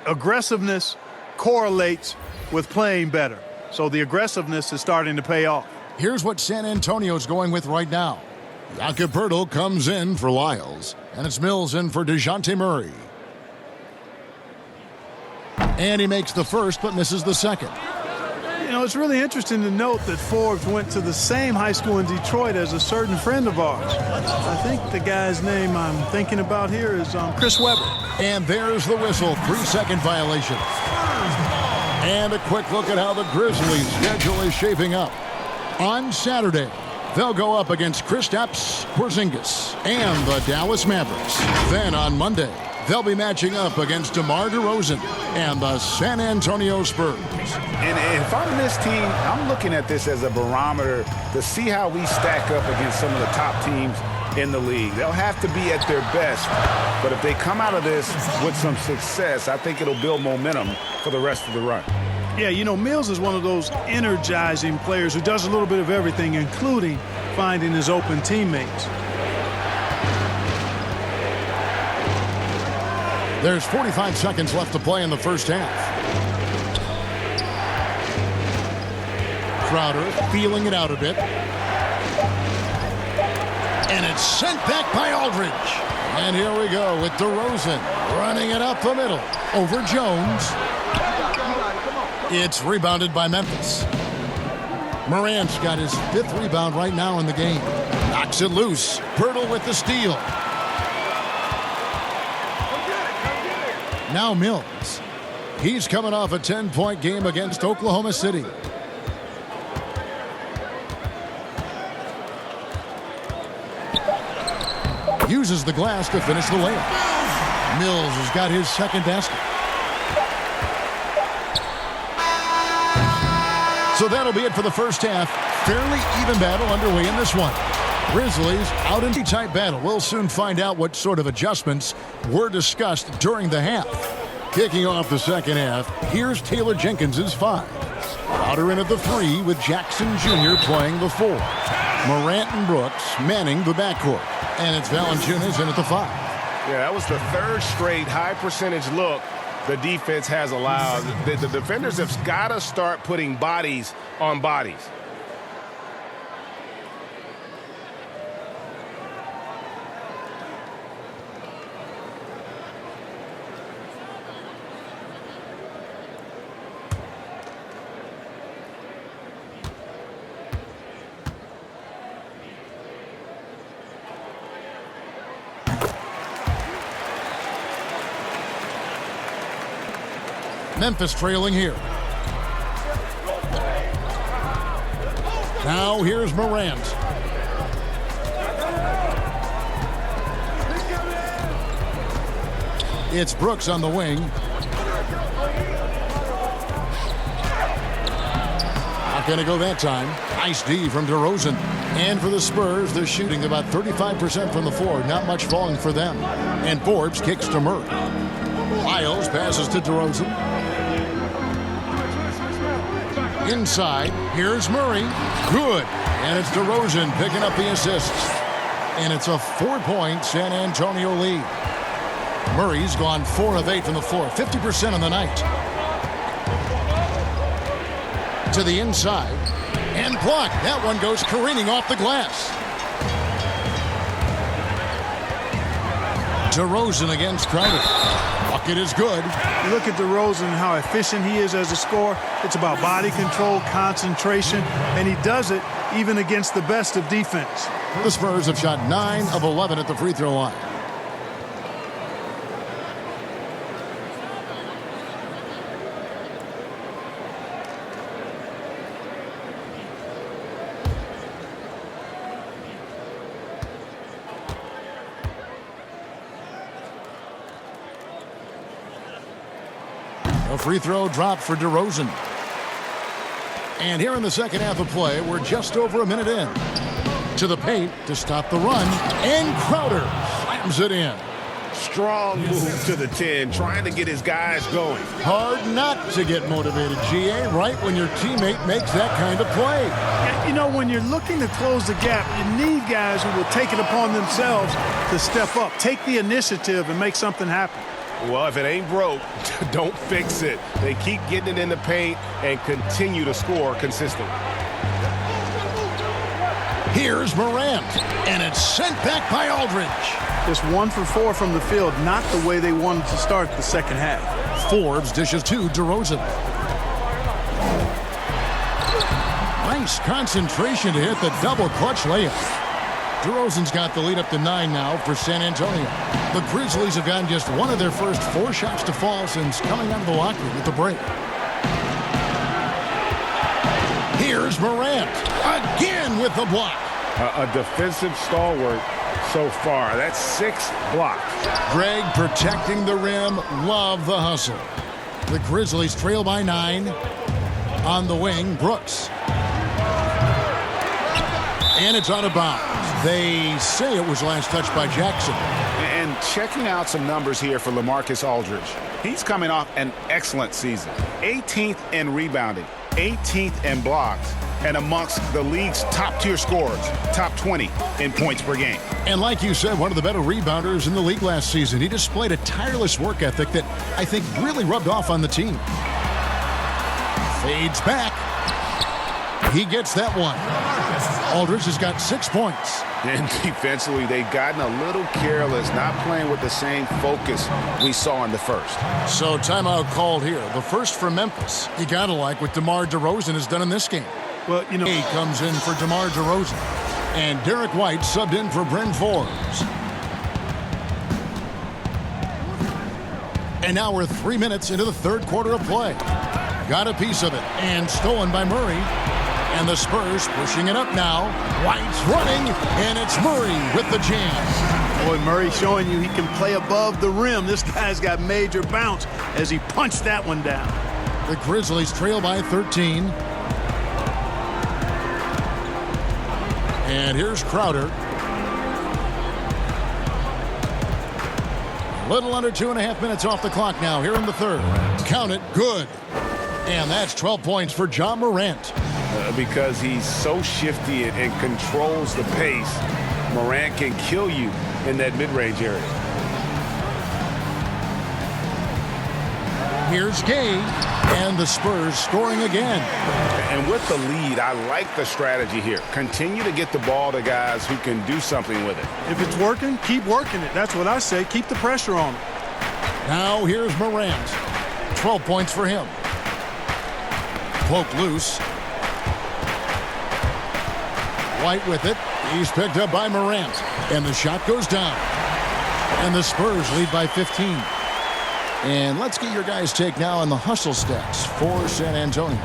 aggressiveness correlates with playing better. So the aggressiveness is starting to pay off. Here's what San Antonio's going with right now. Jakob Poeltl comes in for Lyles, and it's Mills in for DeJounte Murray. And he makes the first but misses the second. You know, it's really interesting to note that Forbes went to the same high school in Detroit as a certain friend of ours. I think the guy's name I'm thinking about here is Chris Webber. And there's the whistle, 3-second violation. And a quick look at how the Grizzlies' schedule is shaping up. On Saturday, they'll go up against Kristaps Porzingis and the Dallas Mavericks. Then on Monday, they'll be matching up against DeMar DeRozan and the San Antonio Spurs. And if I'm this team, I'm looking at this as a barometer to see how we stack up against some of the top teams in the league. They'll have to be at their best, but if they come out of this with some success, I think it'll build momentum for the rest of the run. Yeah, you know, Mills is one of those energizing players who does a little bit of everything, including finding his open teammates. There's 45 seconds left to play in the first half. Crowder feeling it out a bit. And it's sent back by Aldridge. And here we go with DeRozan running it up the middle over Jones. It's rebounded by Memphis. Morant's got his 5th rebound right now in the game. Knocks it loose. Poeltl with the steal. Now Mills. He's coming off a 10-point game against Oklahoma City. Uses the glass to finish the layup. Mills has got his second basket. So that'll be it for the first half. Fairly even battle underway in this one. Grizzlies out in a tight battle. We'll soon find out what sort of adjustments were discussed during the half. Kicking off the second half, here's Taylor Jenkins' 5. Crowder in at the 3 with Jackson Jr. playing the 4. Morant and Brooks manning the backcourt. And it's Valanciunas in at the 5. Yeah, that was the 3rd straight high percentage look the defense has allowed. The defenders have got to start putting bodies on bodies. Memphis trailing here. Now here's Morant. It's Brooks on the wing. Not going to go that time. Nice D from DeRozan. And for the Spurs, they're shooting about 35% from the floor. Not much falling for them. And Forbes kicks to Murray. Lyles passes to DeRozan. Inside, here's Murray. Good. And it's DeRozan picking up the assists. And it's a 4-point San Antonio lead. Murray's gone 4 of 8 from the floor, 50% on the night. To the inside. And blocked. That one goes careening off the glass. DeRozan against Crowder. Bucket is good. You look at DeRozan and how efficient he is as a scorer. It's about body control, concentration, and he does it even against the best of defense. The Spurs have shot 9 of 11 at the free throw line. A free throw dropped for DeRozan. And here in the second half of play, we're just over a minute in. To the paint to stop the run. And Crowder slams it in. Strong move to the 10, trying to get his guys going. Hard not to get motivated, GA, right when your teammate makes that kind of play. You know, when you're looking to close the gap, you need guys who will take it upon themselves to step up, take the initiative, and make something happen. Well, if it ain't broke, don't fix it. They keep getting it in the paint and continue to score consistently. Here's Morant, and it's sent back by Aldridge. Just 1 for 4 from the field, not the way they wanted to start the second half. Forbes dishes to DeRozan. Nice concentration to hit the double clutch layup. DeRozan's got the lead up to 9 now for San Antonio. The Grizzlies have gotten just one of their first 4 shots to fall since coming out of the locker room at the break. Here's Morant, again with the block. A defensive stalwart so far. That's 6 blocks. Greg protecting the rim. Love the hustle. The Grizzlies trail by 9. On the wing, Brooks. And it's out of bounds. They say it was last touched by Jackson. And checking out some numbers here for LaMarcus Aldridge. He's coming off an excellent season. 18th in rebounding, 18th in blocks, and amongst the league's top-tier scorers, top 20 in points per game. And like you said, one of the better rebounders in the league last season. He displayed a tireless work ethic that I think really rubbed off on the team. Fades back. He gets that one. Aldridge has got 6 points. And defensively, they've gotten a little careless, not playing with the same focus we saw in the first. So timeout called here. The first for Memphis. You gotta like what DeMar DeRozan has done in this game. Well, you know, He comes in for DeMar DeRozan. And Derek White subbed in for Bryn Forbes. And now we're 3 minutes into the third quarter of play. Got a piece of it and stolen by Murray. And the Spurs pushing it up now. White's running, and it's Murray with the jam. boy, Murray showing you he can play above the rim. This guy's got major bounce as he punched that one down. The Grizzlies trail by 13. And here's Crowder. A little under 2.5 minutes off the clock now here in the third. Count it, good. And that's 12 points for John Morant. Because he's so shifty and controls the pace, Morant can kill you in that mid-range area. Here's Gay, and the Spurs scoring again. And with the lead, I like the strategy here. Continue to get the ball to guys who can do something with it. If it's working, keep working it. That's what I say. Keep the pressure on him. Now here's Morant. 12 points for him. Poked loose. White with it. He's picked up by Morant. And the shot goes down. And the Spurs lead by 15. And let's get your guys' take now on the hustle stats for San Antonio.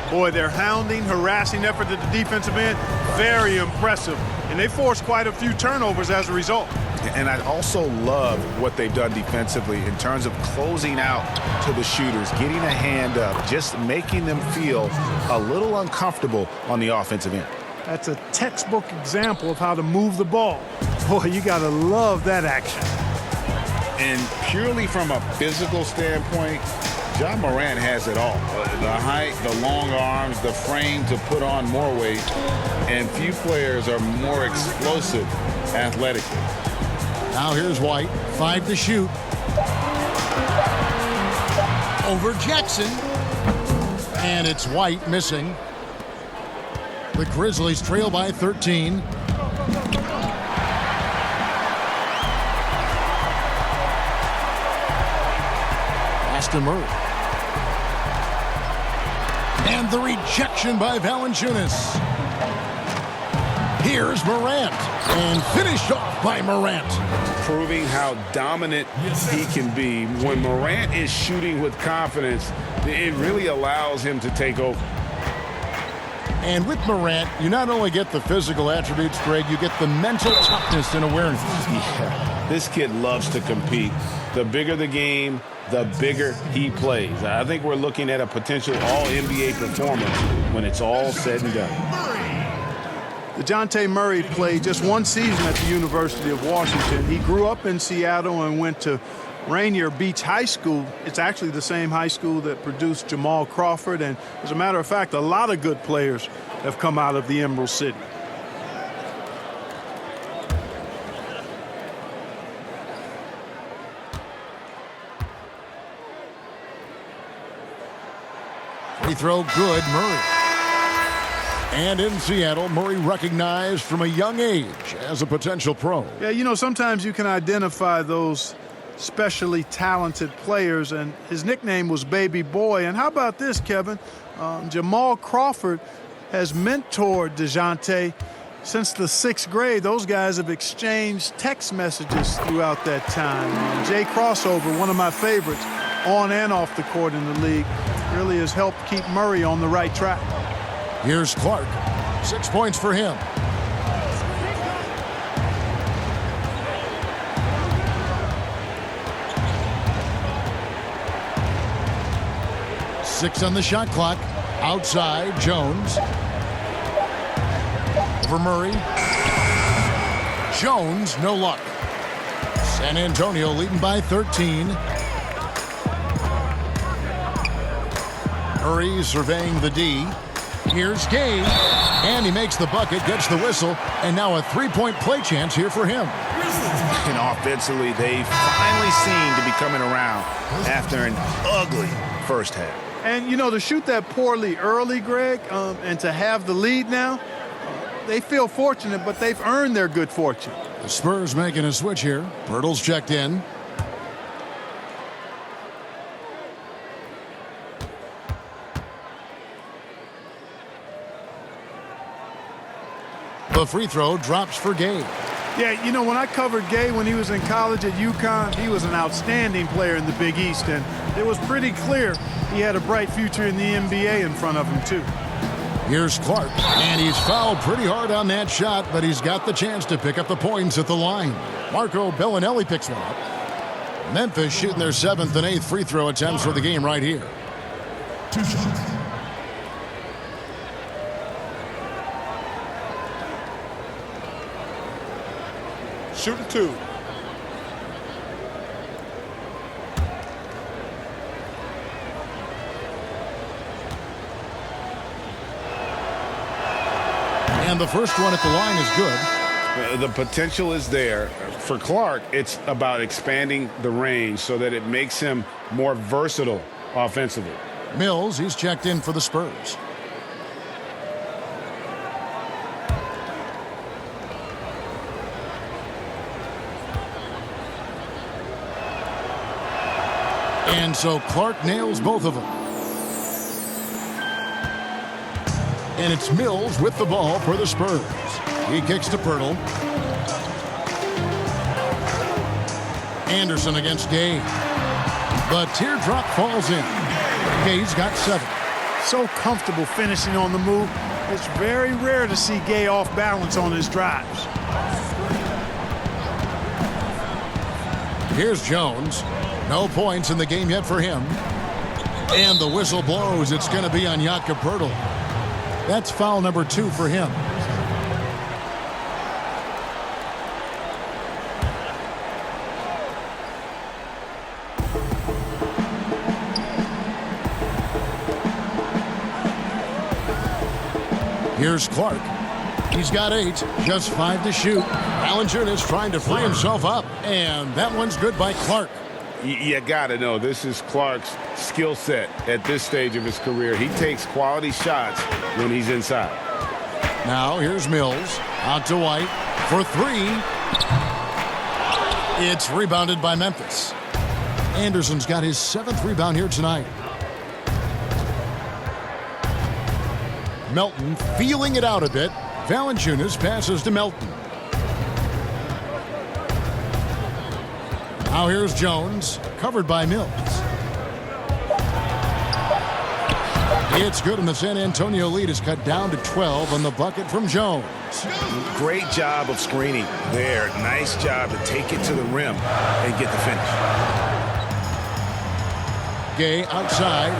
Boy, their hounding, harassing effort at the defensive end, very impressive. And they forced quite a few turnovers as a result. And I also love what they've done defensively in terms of closing out to the shooters, getting a hand up, just making them feel a little uncomfortable on the offensive end. That's a textbook example of how to move the ball. Boy, you got to love that action. And purely from a physical standpoint, John Morant has it all. The height, the long arms, the frame to put on more weight. And few players are more explosive athletically. Now here's White. 5 to shoot. Over Jackson. And it's White missing. The Grizzlies trail by 13. Pass to Murray. And the rejection by Valanciunas. Here's Morant. And finished off by Morant. Proving how dominant he can be. When Morant is shooting with confidence, it really allows him to take over. And with Morant, you not only get the physical attributes, Greg, you get the mental toughness and awareness. Yeah, this kid loves to compete. The bigger the game, the bigger he plays. I think we're looking at a potential all-NBA performance when it's all said and done. DeJounte Murray played just one season at the University of Washington. He grew up in Seattle and went to Rainier Beach High School. It's actually the same high school that produced Jamal Crawford. And as a matter of fact, a lot of good players have come out of the Emerald City. Free throw good, Murray. And in Seattle, Murray recognized from a young age as a potential pro. Yeah, you know, sometimes you can identify those specially talented players, and his nickname was Baby Boy. And how about this, Kevin? Jamal Crawford has mentored DeJounte since the 6th grade. Those guys have exchanged text messages throughout that time. Jay Crossover, one of my favorites, on and off the court in the league, really has helped keep Murray on the right track. Here's Clark. 6 points for him. Six on the shot clock. Outside, Jones. For Murray. Jones, no luck. San Antonio leading by 13. Murray surveying the D. Here's Gay, and he makes the bucket, gets the whistle, and now a three-point play chance here for him. And offensively, they finally seem to be coming around after an ugly first half. And, you know, to shoot that poorly early, Greg, and to have the lead now, they feel fortunate, but they've earned their good fortune. The Spurs making a switch here. Pirtle's checked in. The free throw drops for Gay. Yeah, you know, when I covered Gay when he was in college at UConn, he was an outstanding player in the Big East, and it was pretty clear he had a bright future in the NBA in front of him, too. Here's Clark, and he's fouled pretty hard on that shot, but he's got the chance to pick up the points at the line. Marco Bellinelli picks one up. Memphis shooting their 7th and 8th free throw attempts for the game right here. 2 shots. Shooting 2. And the first one at the line is good. The potential is there. For Clark, it's about expanding the range so that it makes him more versatile offensively. Mills, he's checked in for the Spurs. And so Clark nails both of them. And it's Mills with the ball for the Spurs. He kicks to Pirtle. Anderson against Gay. The teardrop falls in. Gay's got 7. So comfortable finishing on the move. It's very rare to see Gay off balance on his drives. Here's Jones. No points in the game yet for him. And the whistle blows. It's going to be on Jakob Pirtle. That's foul number 2 for him. Here's Clark. He's got 8, just 5 to shoot. Valanciunas trying to free himself up, and that one's good by Clark. You got to know this is Clark's skill set at this stage of his career. He takes quality shots when he's inside. Now here's Mills. Out to White for 3. It's rebounded by Memphis. Anderson's got his 7th rebound here tonight. Melton feeling it out a bit. Valanciunas passes to Melton. Now here's Jones, covered by Mills. It's good, and the San Antonio lead is cut down to 12 on the bucket from Jones. Great job of screening there. Nice job to take it to the rim and get the finish. Gay outside.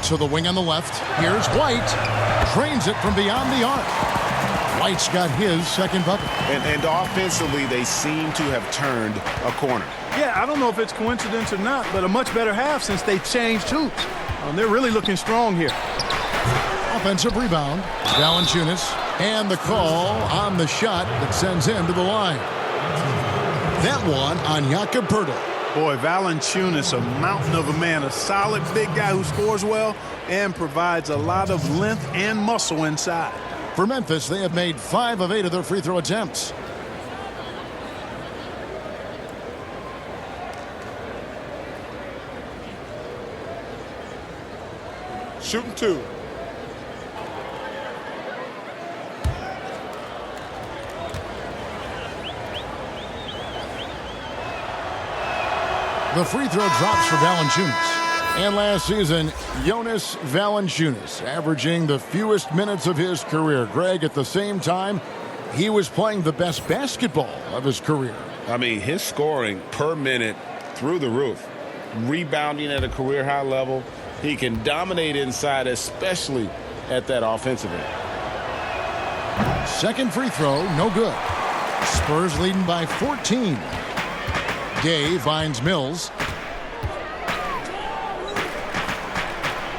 To the wing on the left. Here's White. Drains it from beyond the arc. White's got his 2nd bucket. And offensively, they seem to have turned a corner. Yeah, I don't know if it's coincidence or not, but a much better half since they changed hoops. They're really looking strong here. Offensive rebound. Valanciunas. And the call on the shot that sends him to the line. That one on Jakob Pirtle. Boy, Valanciunas, a mountain of a man, a solid big guy who scores well and provides a lot of length and muscle inside. For Memphis, they have made 5 of 8 of their free throw attempts. Shooting 2. The free throw drops for Valanciunas. And last season, Jonas Valanciunas averaging the fewest minutes of his career. Greg, at the same time, he was playing the best basketball of his career. I mean, his scoring per minute through the roof. Rebounding at a career high level. He can dominate inside, especially at that offensive end. Second free throw, no good. Spurs leading by 14. Gay finds Mills.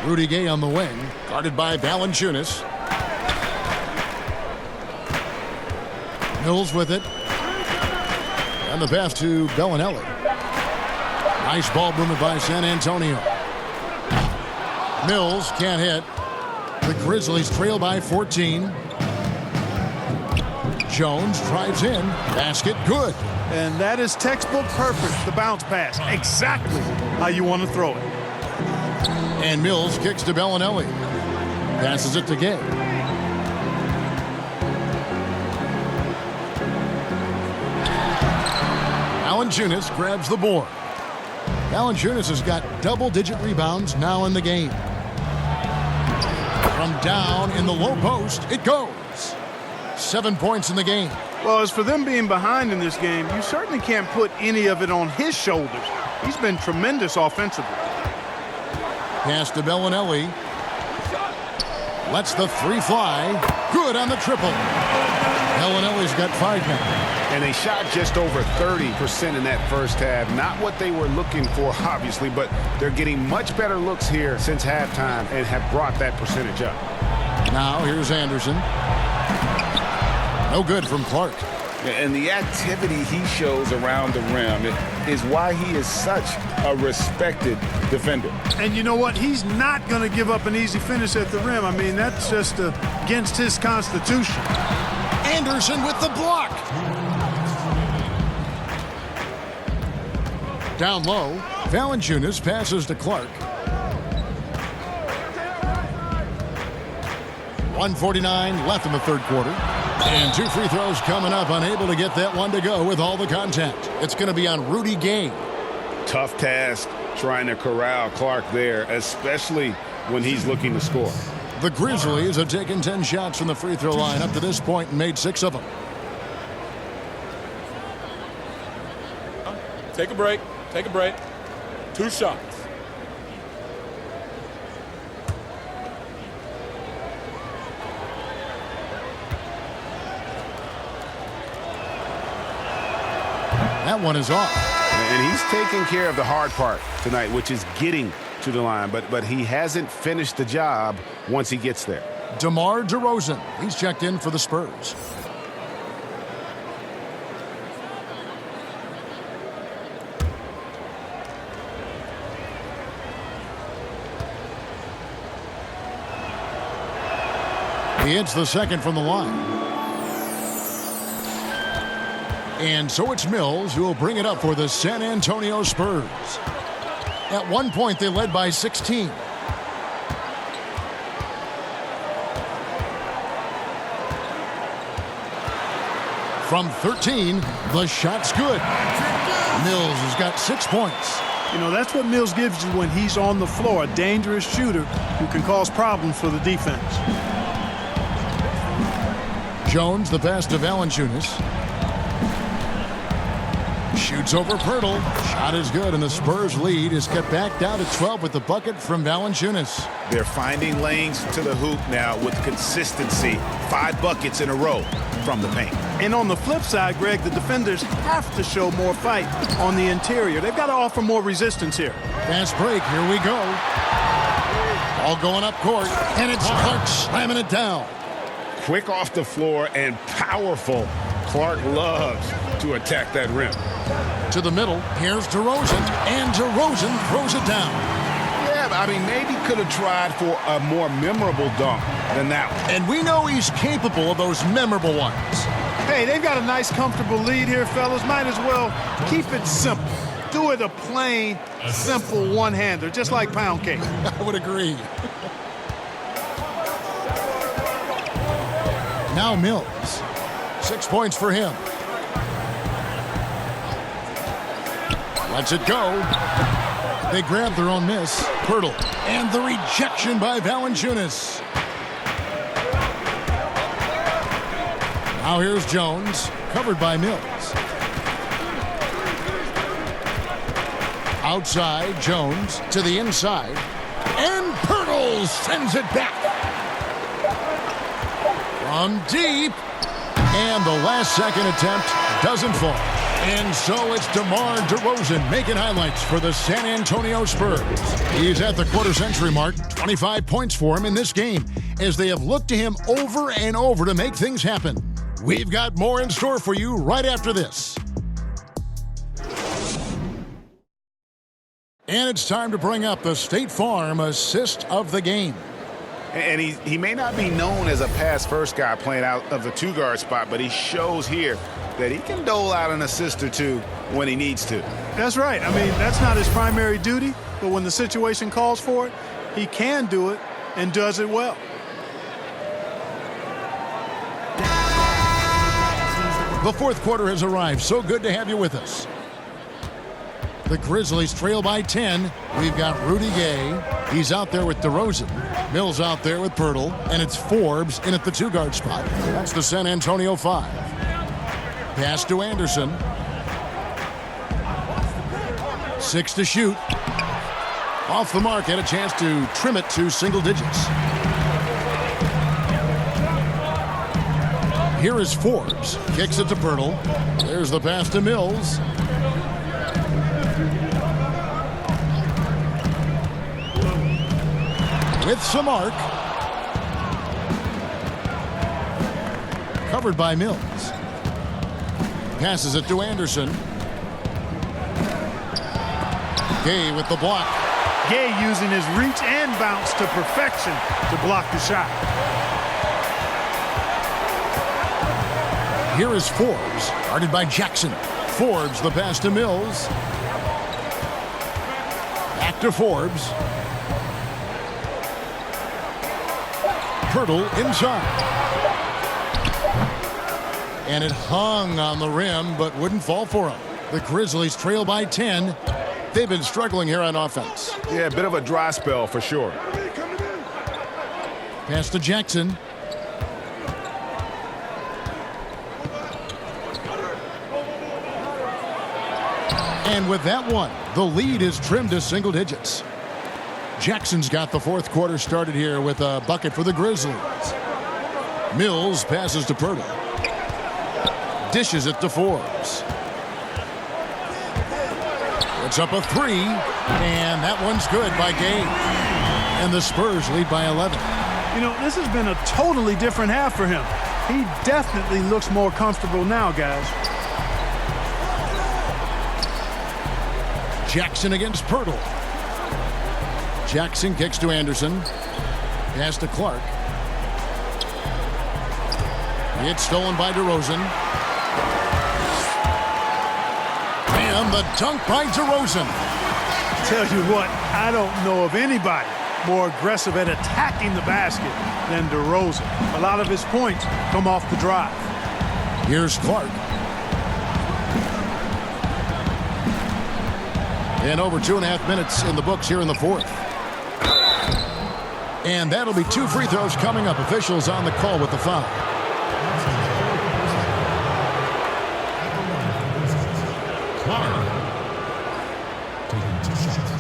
Rudy Gay on the wing, guarded by Valanciunas. Mills with it. And the pass to Bellinelli. Nice ball movement by San Antonio. Mills can't hit. The Grizzlies trail by 14. Jones drives in. Basket good. And that is textbook perfect, the bounce pass. Exactly how you want to throw it. And Mills kicks to Bellinelli. Passes it to Gay. Valanciunas grabs the board. Valanciunas has got double-digit rebounds now in the game. From down in the low post, it goes. 7 points in the game. Well, as for them being behind in this game, you certainly can't put any of it on his shoulders. He's been tremendous offensively. Pass to Bellinelli. Lets the 3 fly. Good on the triple. Bellinelli's got 5 now. And they shot just over 30% in that first half. Not what they were looking for, obviously, but they're getting much better looks here since halftime and have brought that percentage up. Now here's Anderson. No good from Clark. And the activity he shows around the rim is why he is such a respected defender. And you know what? He's not going to give up an easy finish at the rim. I mean, that's just against his constitution. Anderson with the block. Down low, Valanciunas passes to Clark. 1:49 left in the third quarter. And 2 free throws coming up, unable to get that one to go with all the contact. It's going to be on Rudy Gay. Tough task trying to corral Clark there, especially when he's looking to score. The Grizzlies have taken 10 shots from the free throw line up to this point and made 6 of them. Take a break. Take a break. 2 shots. That one is off. And he's taking care of the hard part tonight, which is getting to the line. But he hasn't finished the job once he gets there. DeMar DeRozan. He's checked in for the Spurs. He hits the second from the line. And so it's Mills who will bring it up for the San Antonio Spurs. At one point, they led by 16. From 13, the shot's good. Mills has got 6 points. You know, that's what Mills gives you when he's on the floor, a dangerous shooter who can cause problems for the defense. Jones, the pass to Valanciunas. Shoots over Pirtle. Shot is good, and the Spurs lead is kept back down to 12 with the bucket from Valanciunas. They're finding lanes to the hoop now with consistency. 5 buckets in a row from the paint. And on the flip side, Greg, the defenders have to show more fight on the interior. They've got to offer more resistance here. Fast break. Here we go. All going up court, and it's Clark slamming it down. Quick off the floor and powerful Clark loves to attack that rim. To the middle, here's DeRozan, and DeRozan throws it down. Yeah, I mean, maybe could have tried for a more memorable dunk than that one. And we know he's capable of those memorable ones. Hey, they've got a nice, comfortable lead here, fellas. Might as well keep it simple. Do it a plain, simple one-hander, just like pound cake. I would agree. Now Mills. 6 points for him. Lets it go. They grab their own miss. Pirtle. And the rejection by Valanciunas. Now here's Jones. Covered by Mills. Outside, Jones to the inside. And Pirtle sends it back. From deep. And the last-second attempt doesn't fall. And so it's DeMar DeRozan making highlights for the San Antonio Spurs. He's at the quarter-century mark, 25 points for him in this game, as they have looked to him over and over to make things happen. We've got more in store for you right after this. And it's time to bring up the State Farm assist of the game. And he may not be known as a pass-first guy playing out of the two-guard spot, but he shows here that he can dole out an assist or two when he needs to. That's right. I mean, that's not his primary duty, but when the situation calls for it, he can do it and does it well. The fourth quarter has arrived. So good to have you with us. The Grizzlies trail by 10. We've got Rudy Gay. He's out there with DeRozan. Mills out there with Pirtle. And it's Forbes in at the two-guard spot. That's the San Antonio 5. Pass to Anderson. 6 to shoot. Off the mark. Had a chance to trim it to single digits. Here is Forbes. Kicks it to Pirtle. There's the pass to Mills. With some arc. Covered by Mills. Passes it to Anderson. Gay with the block. Gay using his reach and bounce to perfection to block the shot. Here is Forbes, guarded by Jackson. Forbes, the pass to Mills. Back to Forbes. Pirtle inside. And it hung on the rim, but wouldn't fall for him. The Grizzlies trail by 10. They've been struggling here on offense. Yeah, a bit of a dry spell for sure. Pass to Jackson. And with that one, the lead is trimmed to single digits. Jackson's got the fourth quarter started here with a bucket for the Grizzlies. Mills passes to Pirtle. Dishes it to Forbes. It's up a 3, and that one's good by Gay. And the Spurs lead by 11. You know, this has been a totally different half for him. He definitely looks more comfortable now, guys. Jackson against Pirtle. Jackson kicks to Anderson. Pass to Clark. It's stolen by DeRozan. And the dunk by DeRozan. Tell you what, I don't know of anybody more aggressive at attacking the basket than DeRozan. A lot of his points come off the drive. Here's Clark. And over 2.5 minutes in the books here in the fourth. And that'll be 2 free throws coming up. Officials on the call with the foul. Clark taking 2 shots.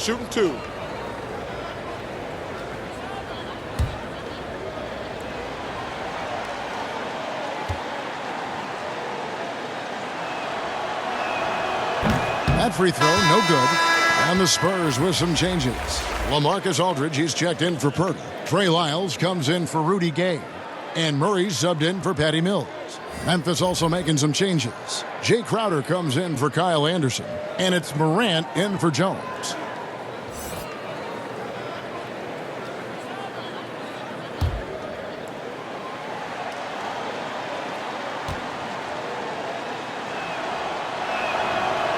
Shooting 2. That free throw, no good. And the Spurs with some changes. LaMarcus Aldridge, he's checked in for Purdy. Trey Lyles comes in for Rudy Gay. And Murray subbed in for Patty Mills. Memphis also making some changes. Jay Crowder comes in for Kyle Anderson. And it's Morant in for Jones.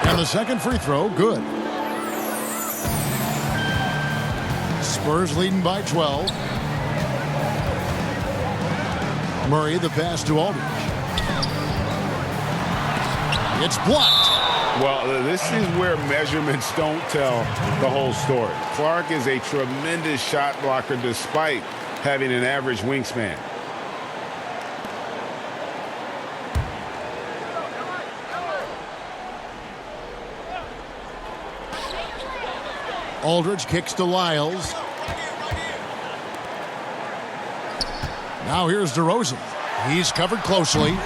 And the second free throw, good. Spurs leading by 12. Murray, the pass to Aldridge. It's blocked. Well, this is where measurements don't tell the whole story. Clark is a tremendous shot blocker despite having an average wingspan. Aldridge kicks to Lyles. Now here's DeRozan. He's covered closely.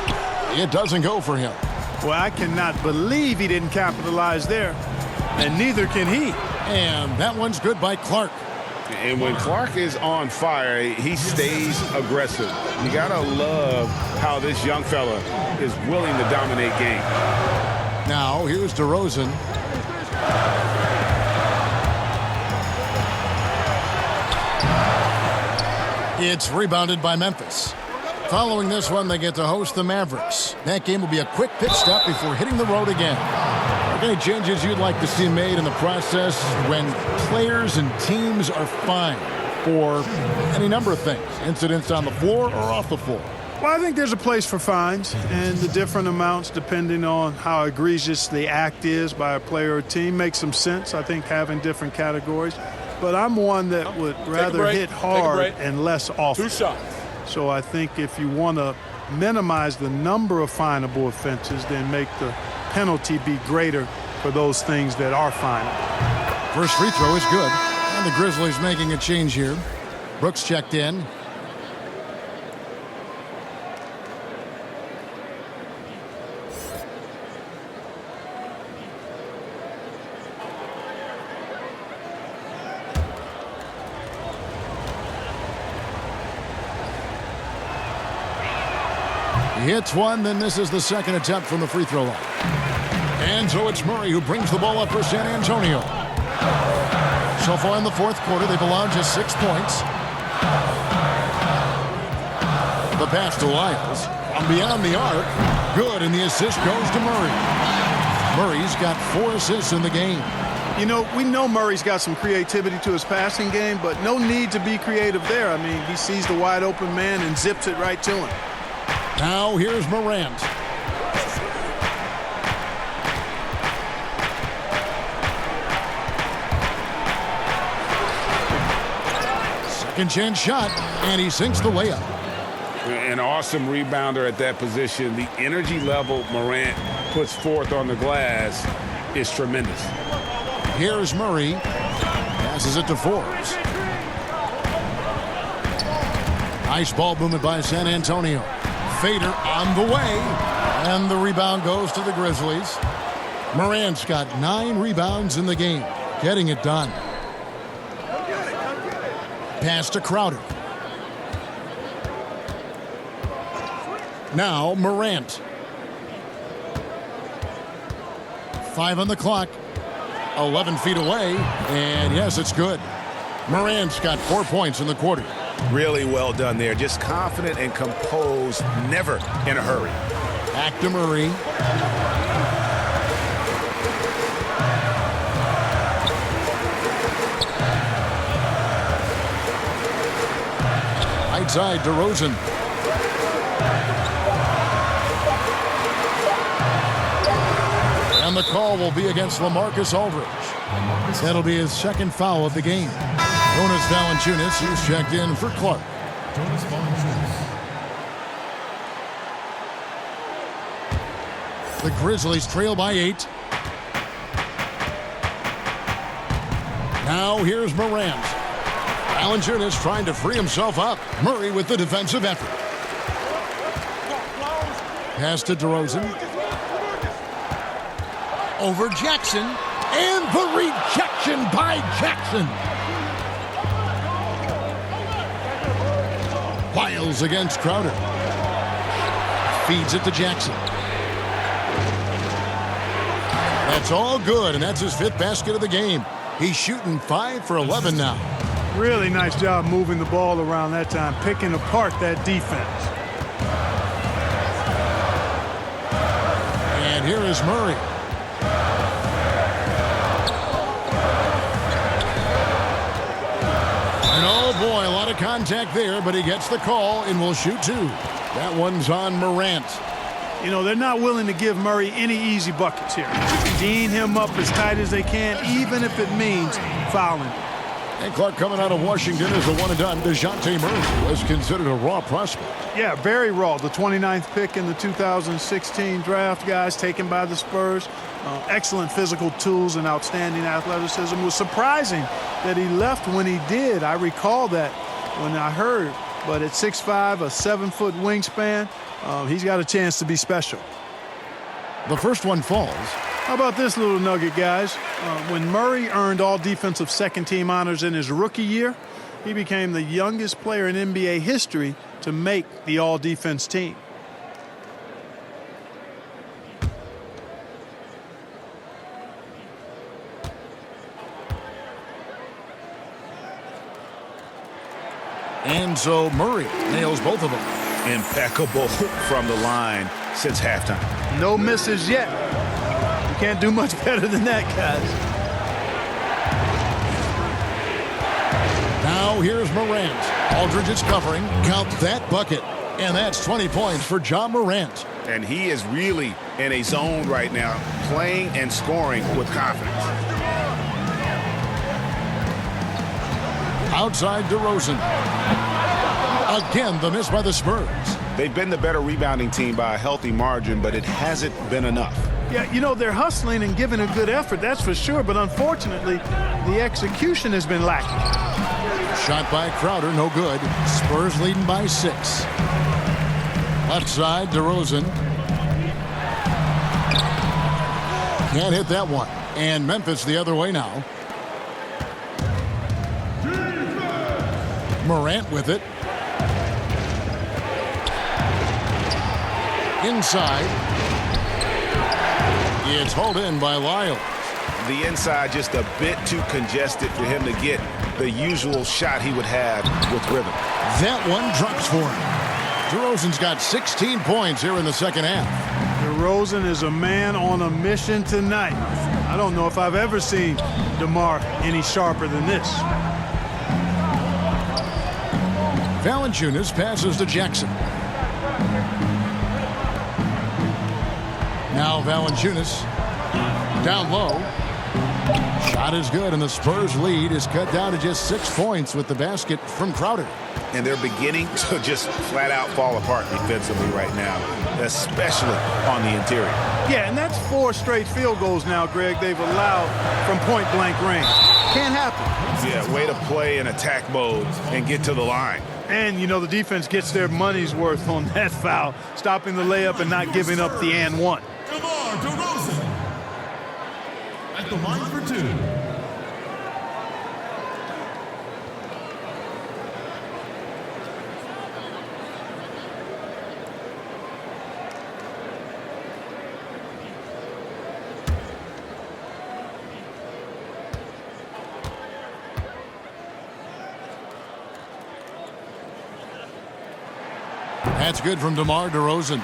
It doesn't go for him. Well, I cannot believe he didn't capitalize there. And neither can he. And that one's good by Clark. And when Clark is on fire, he stays aggressive. You got to love how this young fella is willing to dominate game. Now here's DeRozan. It's rebounded by Memphis. Following this one, they get to host the Mavericks. That game will be a quick pit stop before hitting the road again. Are there any changes you'd like to see made in the process when players and teams are fined for any number of things? Incidents on the floor or off the floor? Well, I think there's a place for fines and the different amounts depending on how egregious the act is by a player or team makes some sense. I think having different categories. But I'm one that would rather hit hard and less often. 2 shots. So I think if you want to minimize the number of finable offenses, then make the penalty be greater for those things that are finable. First free throw is good. And the Grizzlies making a change here. Brooks checked in. He hits one, then this is the second attempt from the free throw line. And so it's Murray who brings the ball up for San Antonio. So far in the fourth quarter, they've allowed just 6 points. The pass to Lyles. From beyond the arc. Good, and the assist goes to Murray. Murray's got 4 assists in the game. You know, we know Murray's got some creativity to his passing game, but no need to be creative there. I mean, he sees the wide open man and zips it right to him. Now here's Morant. Second chance shot, and he sinks the layup. An awesome rebounder at that position. The energy level Morant puts forth on the glass is tremendous. Here's Murray. Passes it to Forbes. Nice ball movement by San Antonio. Fader on the way. And the rebound goes to the Grizzlies. Morant's got 9 rebounds in the game. Getting it done. Pass to Crowder. Now Morant. 5 on the clock. 11 feet away. And yes, it's good. Morant's got 4 points in the quarter. Really well done there. Just confident and composed, never in a hurry. Back to Murray. Right side, DeRozan. And the call will be against LaMarcus Aldridge. That'll be his second foul of the game. Jonas Valanciunas, who's checked in for Clark. The Grizzlies trail by 8. Now here's Morant. Valanciunas trying to free himself up. Murray with the defensive effort. Pass to DeRozan. Over Jackson. And the rejection. Deflection by Jackson. Wiles against Crowder. Feeds it to Jackson. That's all good, and that's his 5th basket of the game. He's shooting 5 for 11 now. Really nice job moving the ball around that time, picking apart that defense. And here is Murray. And oh boy, a lot of contact there, but he gets the call and will shoot 2. That one's on Morant. You know, they're not willing to give Murray any easy buckets here. Gene him up as tight as they can, even if it means fouling. And Clark coming out of Washington as a one-and-done. DeJounte Murray was considered a raw prospect. Yeah, very raw. The 29th pick in the 2016 draft, guys, taken by the Spurs. Excellent physical tools and outstanding athleticism. It was surprising that he left when he did. I recall that when I heard. But at 6'5", a 7-foot wingspan, he's got a chance to be special. The first one falls. How about this little nugget, guys? When Murray earned all defensive second-team honors in his rookie year, he became the youngest player in NBA history to make the all-defense team. And so Murray nails both of them. Impeccable from the line since halftime. No misses yet. You can't do much better than that, guys. Now here's Morant. Aldridge is covering. Count that bucket. And that's 20 points for Ja Morant. And he is really in a zone right now, playing and scoring with confidence. Outside DeRozan. Again, the miss by the Spurs. They've been the better rebounding team by a healthy margin, but it hasn't been enough. Yeah, you know, they're hustling and giving a good effort, that's for sure. But unfortunately, the execution has been lacking. Shot by Crowder, no good. Spurs leading by 6. Left side, DeRozan. Can't hit that one. And Memphis the other way now. Morant with it. Inside. It's hauled in by Lyles. The inside just a bit too congested for him to get the usual shot he would have with rhythm. That one drops for him. DeRozan's got 16 points here in the second half. DeRozan is a man on a mission tonight. I don't know if I've ever seen DeMar any sharper than this. Valanciunas passes to Jackson. Now Valanciunas down low. Shot is good, and the Spurs lead is cut down to just 6 points with the basket from Crowder. And they're beginning to just flat out fall apart defensively right now, especially on the interior. Yeah, and that's 4 straight field goals now, Greg, they've allowed from point-blank range. Can't happen. Yeah, way to play in attack mode and get to the line. And, you know, the defense gets their money's worth on that foul, stopping the layup and not giving up the and one. DeMar DeRozan at the line for 2. That's good from DeMar DeRozan.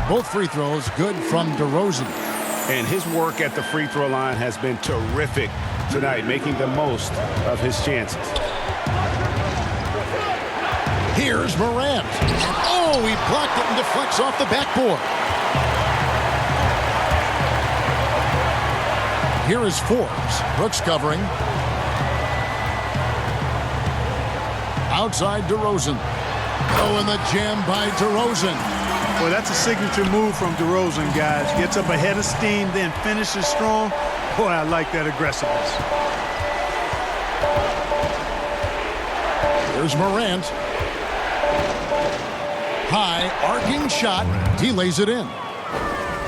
Both free throws good from DeRozan. And his work at the free throw line has been terrific tonight, making the most of his chances. Here's Morant. Oh, he blocked it and deflects off the backboard. Here is Forbes. Brooks covering. Outside DeRozan. Oh, and the jam by DeRozan. Well, that's a signature move from DeRozan, guys. Gets up ahead of steam, then finishes strong. Boy, I like that aggressiveness. Here's Morant. High, arcing shot. He lays it in.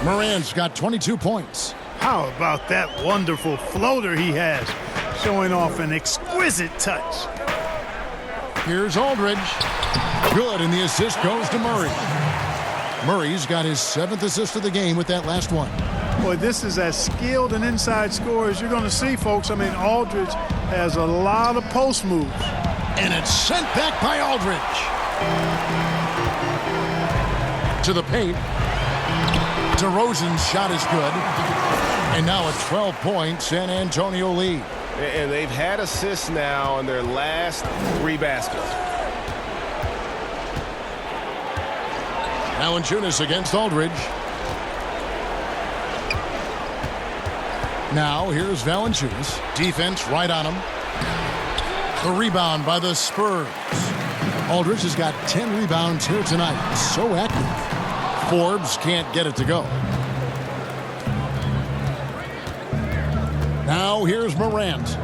Morant's got 22 points. How about that wonderful floater he has, showing off an exquisite touch. Here's Aldridge. Good, and the assist goes to Murray. Murray's got his 7th assist of the game with that last one. Boy, this is as skilled an inside scorer as you're going to see, folks. I mean, Aldridge has a lot of post moves. And it's sent back by Aldridge. To the paint. DeRozan's shot is good. And now a 12-point San Antonio lead. And they've had assists now on their last 3 baskets. Valanciunas against Aldridge. Now here's Valanciunas. Defense right on him. The rebound by the Spurs. Aldridge has got 10 rebounds here tonight. So active. Forbes can't get it to go. Now here's Morant.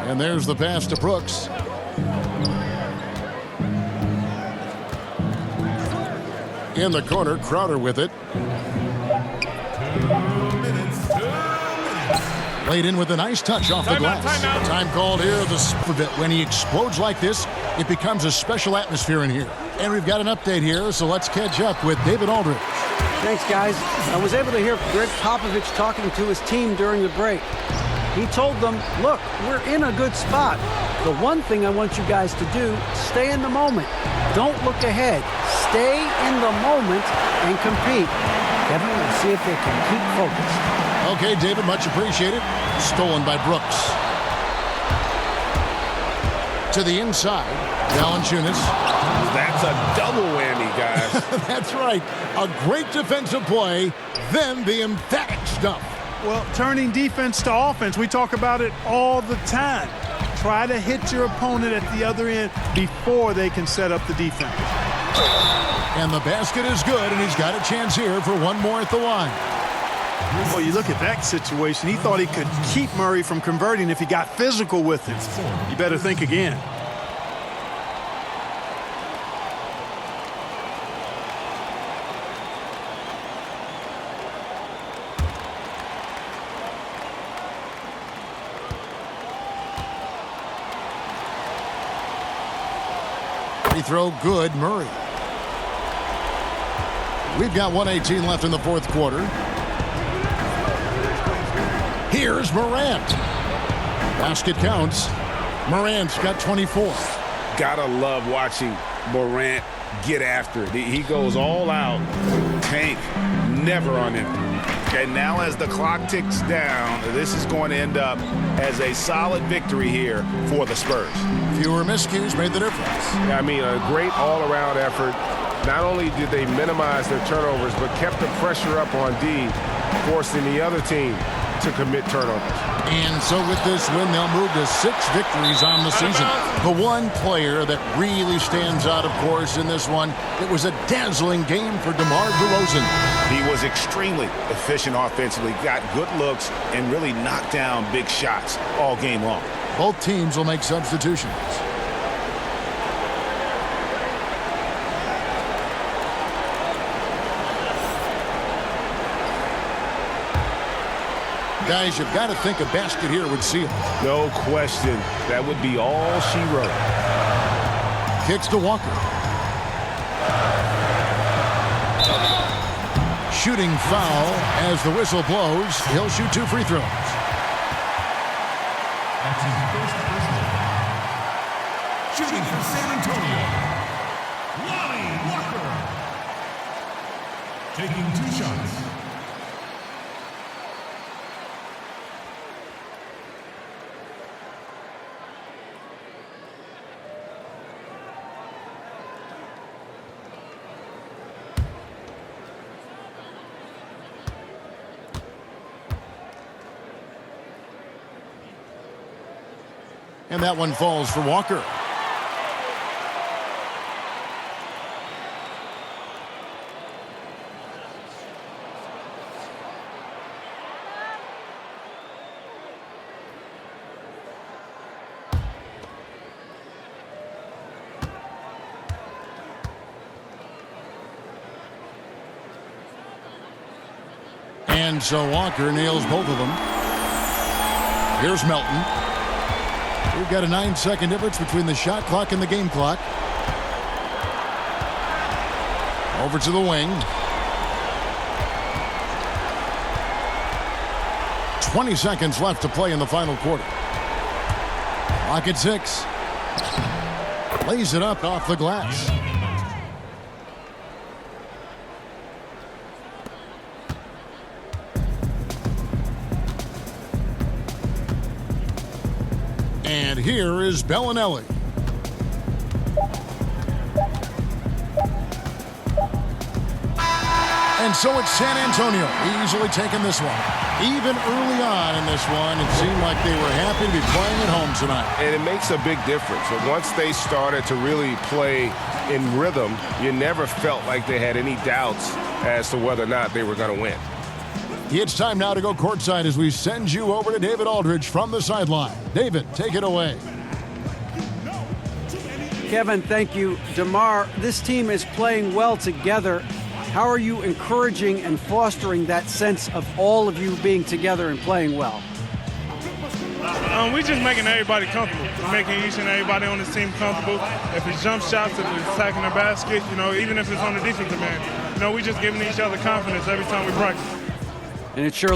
And there's the pass to Brooks. In the corner, Crowder with it. Laid in with a nice touch off the glass. Time called here. When he explodes like this, it becomes a special atmosphere in here. And we've got an update here, so let's catch up with David Aldridge. Thanks, guys. I was able to hear Greg Popovich talking to his team during the break. He told them, look, we're in a good spot. The one thing I want you guys to do, stay in the moment. Don't look ahead. Stay in the moment and compete. Kevin, we'll see if they can keep focused. Okay, David, much appreciated. Stolen by Brooks. To the inside, Valanciunas. That's a double whammy, guys. That's right. A great defensive play, then the emphatic stuff. Well, turning defense to offense, we talk about it all the time. Try to hit your opponent at the other end before they can set up the defense. And the basket is good, and he's got a chance here for one more at the line. Well, you look at that situation. He thought he could keep Murray from converting if he got physical with him. You better think again. Free throw good, Murray. We've got 1:18 left in the fourth quarter. Here's Morant. Basket counts. Morant's got 24. Gotta love watching Morant get after it. He goes all out. Tank, never on empty. And now as the clock ticks down, this is going to end up as a solid victory here for the Spurs. Fewer miscues made the difference. I mean, a great all-around effort. Not only did they minimize their turnovers, but kept the pressure up on D, forcing the other team to commit turnovers. And so with this win, they'll move to 6 victories on the season. The one player that really stands out, of course, in this one, it was a dazzling game for DeMar DeRozan. He was extremely efficient offensively, got good looks, and really knocked down big shots all game long. Both teams will make substitutions. Guys, you've got to think a basket here would seal it. No question. That would be all she wrote. Kicks to Walker. Shooting foul as the whistle blows. He'll shoot 2 free throws. That's his first personal. Shooting for San Antonio, Lonnie Walker. Taking 2 shots. And that one falls for Walker. And so Walker nails both of them. Here's Melton. We've got a 9-second difference between the shot clock and the game clock. Over to the wing. 20 seconds left to play in the final quarter. Clock at 6. Lays it up off the glass. And here is Bellinelli. And so it's San Antonio easily taking this one. Even early on in this one, it seemed like they were happy to be playing at home tonight. And it makes a big difference. But once they started to really play in rhythm, you never felt like they had any doubts as to whether or not they were going to win. It's time now to go courtside as we send you over to David Aldridge from the sideline. David, take it away. Kevin, thank you. DeMar, this team is playing well together. How are you encouraging and fostering that sense of all of you being together and playing well? We're just making everybody comfortable. We're making each and everybody on this team comfortable. If it's jump shots, if it's attacking the basket, even if it's on the defensive end, we're just giving each other confidence every time we practice. And it sure looks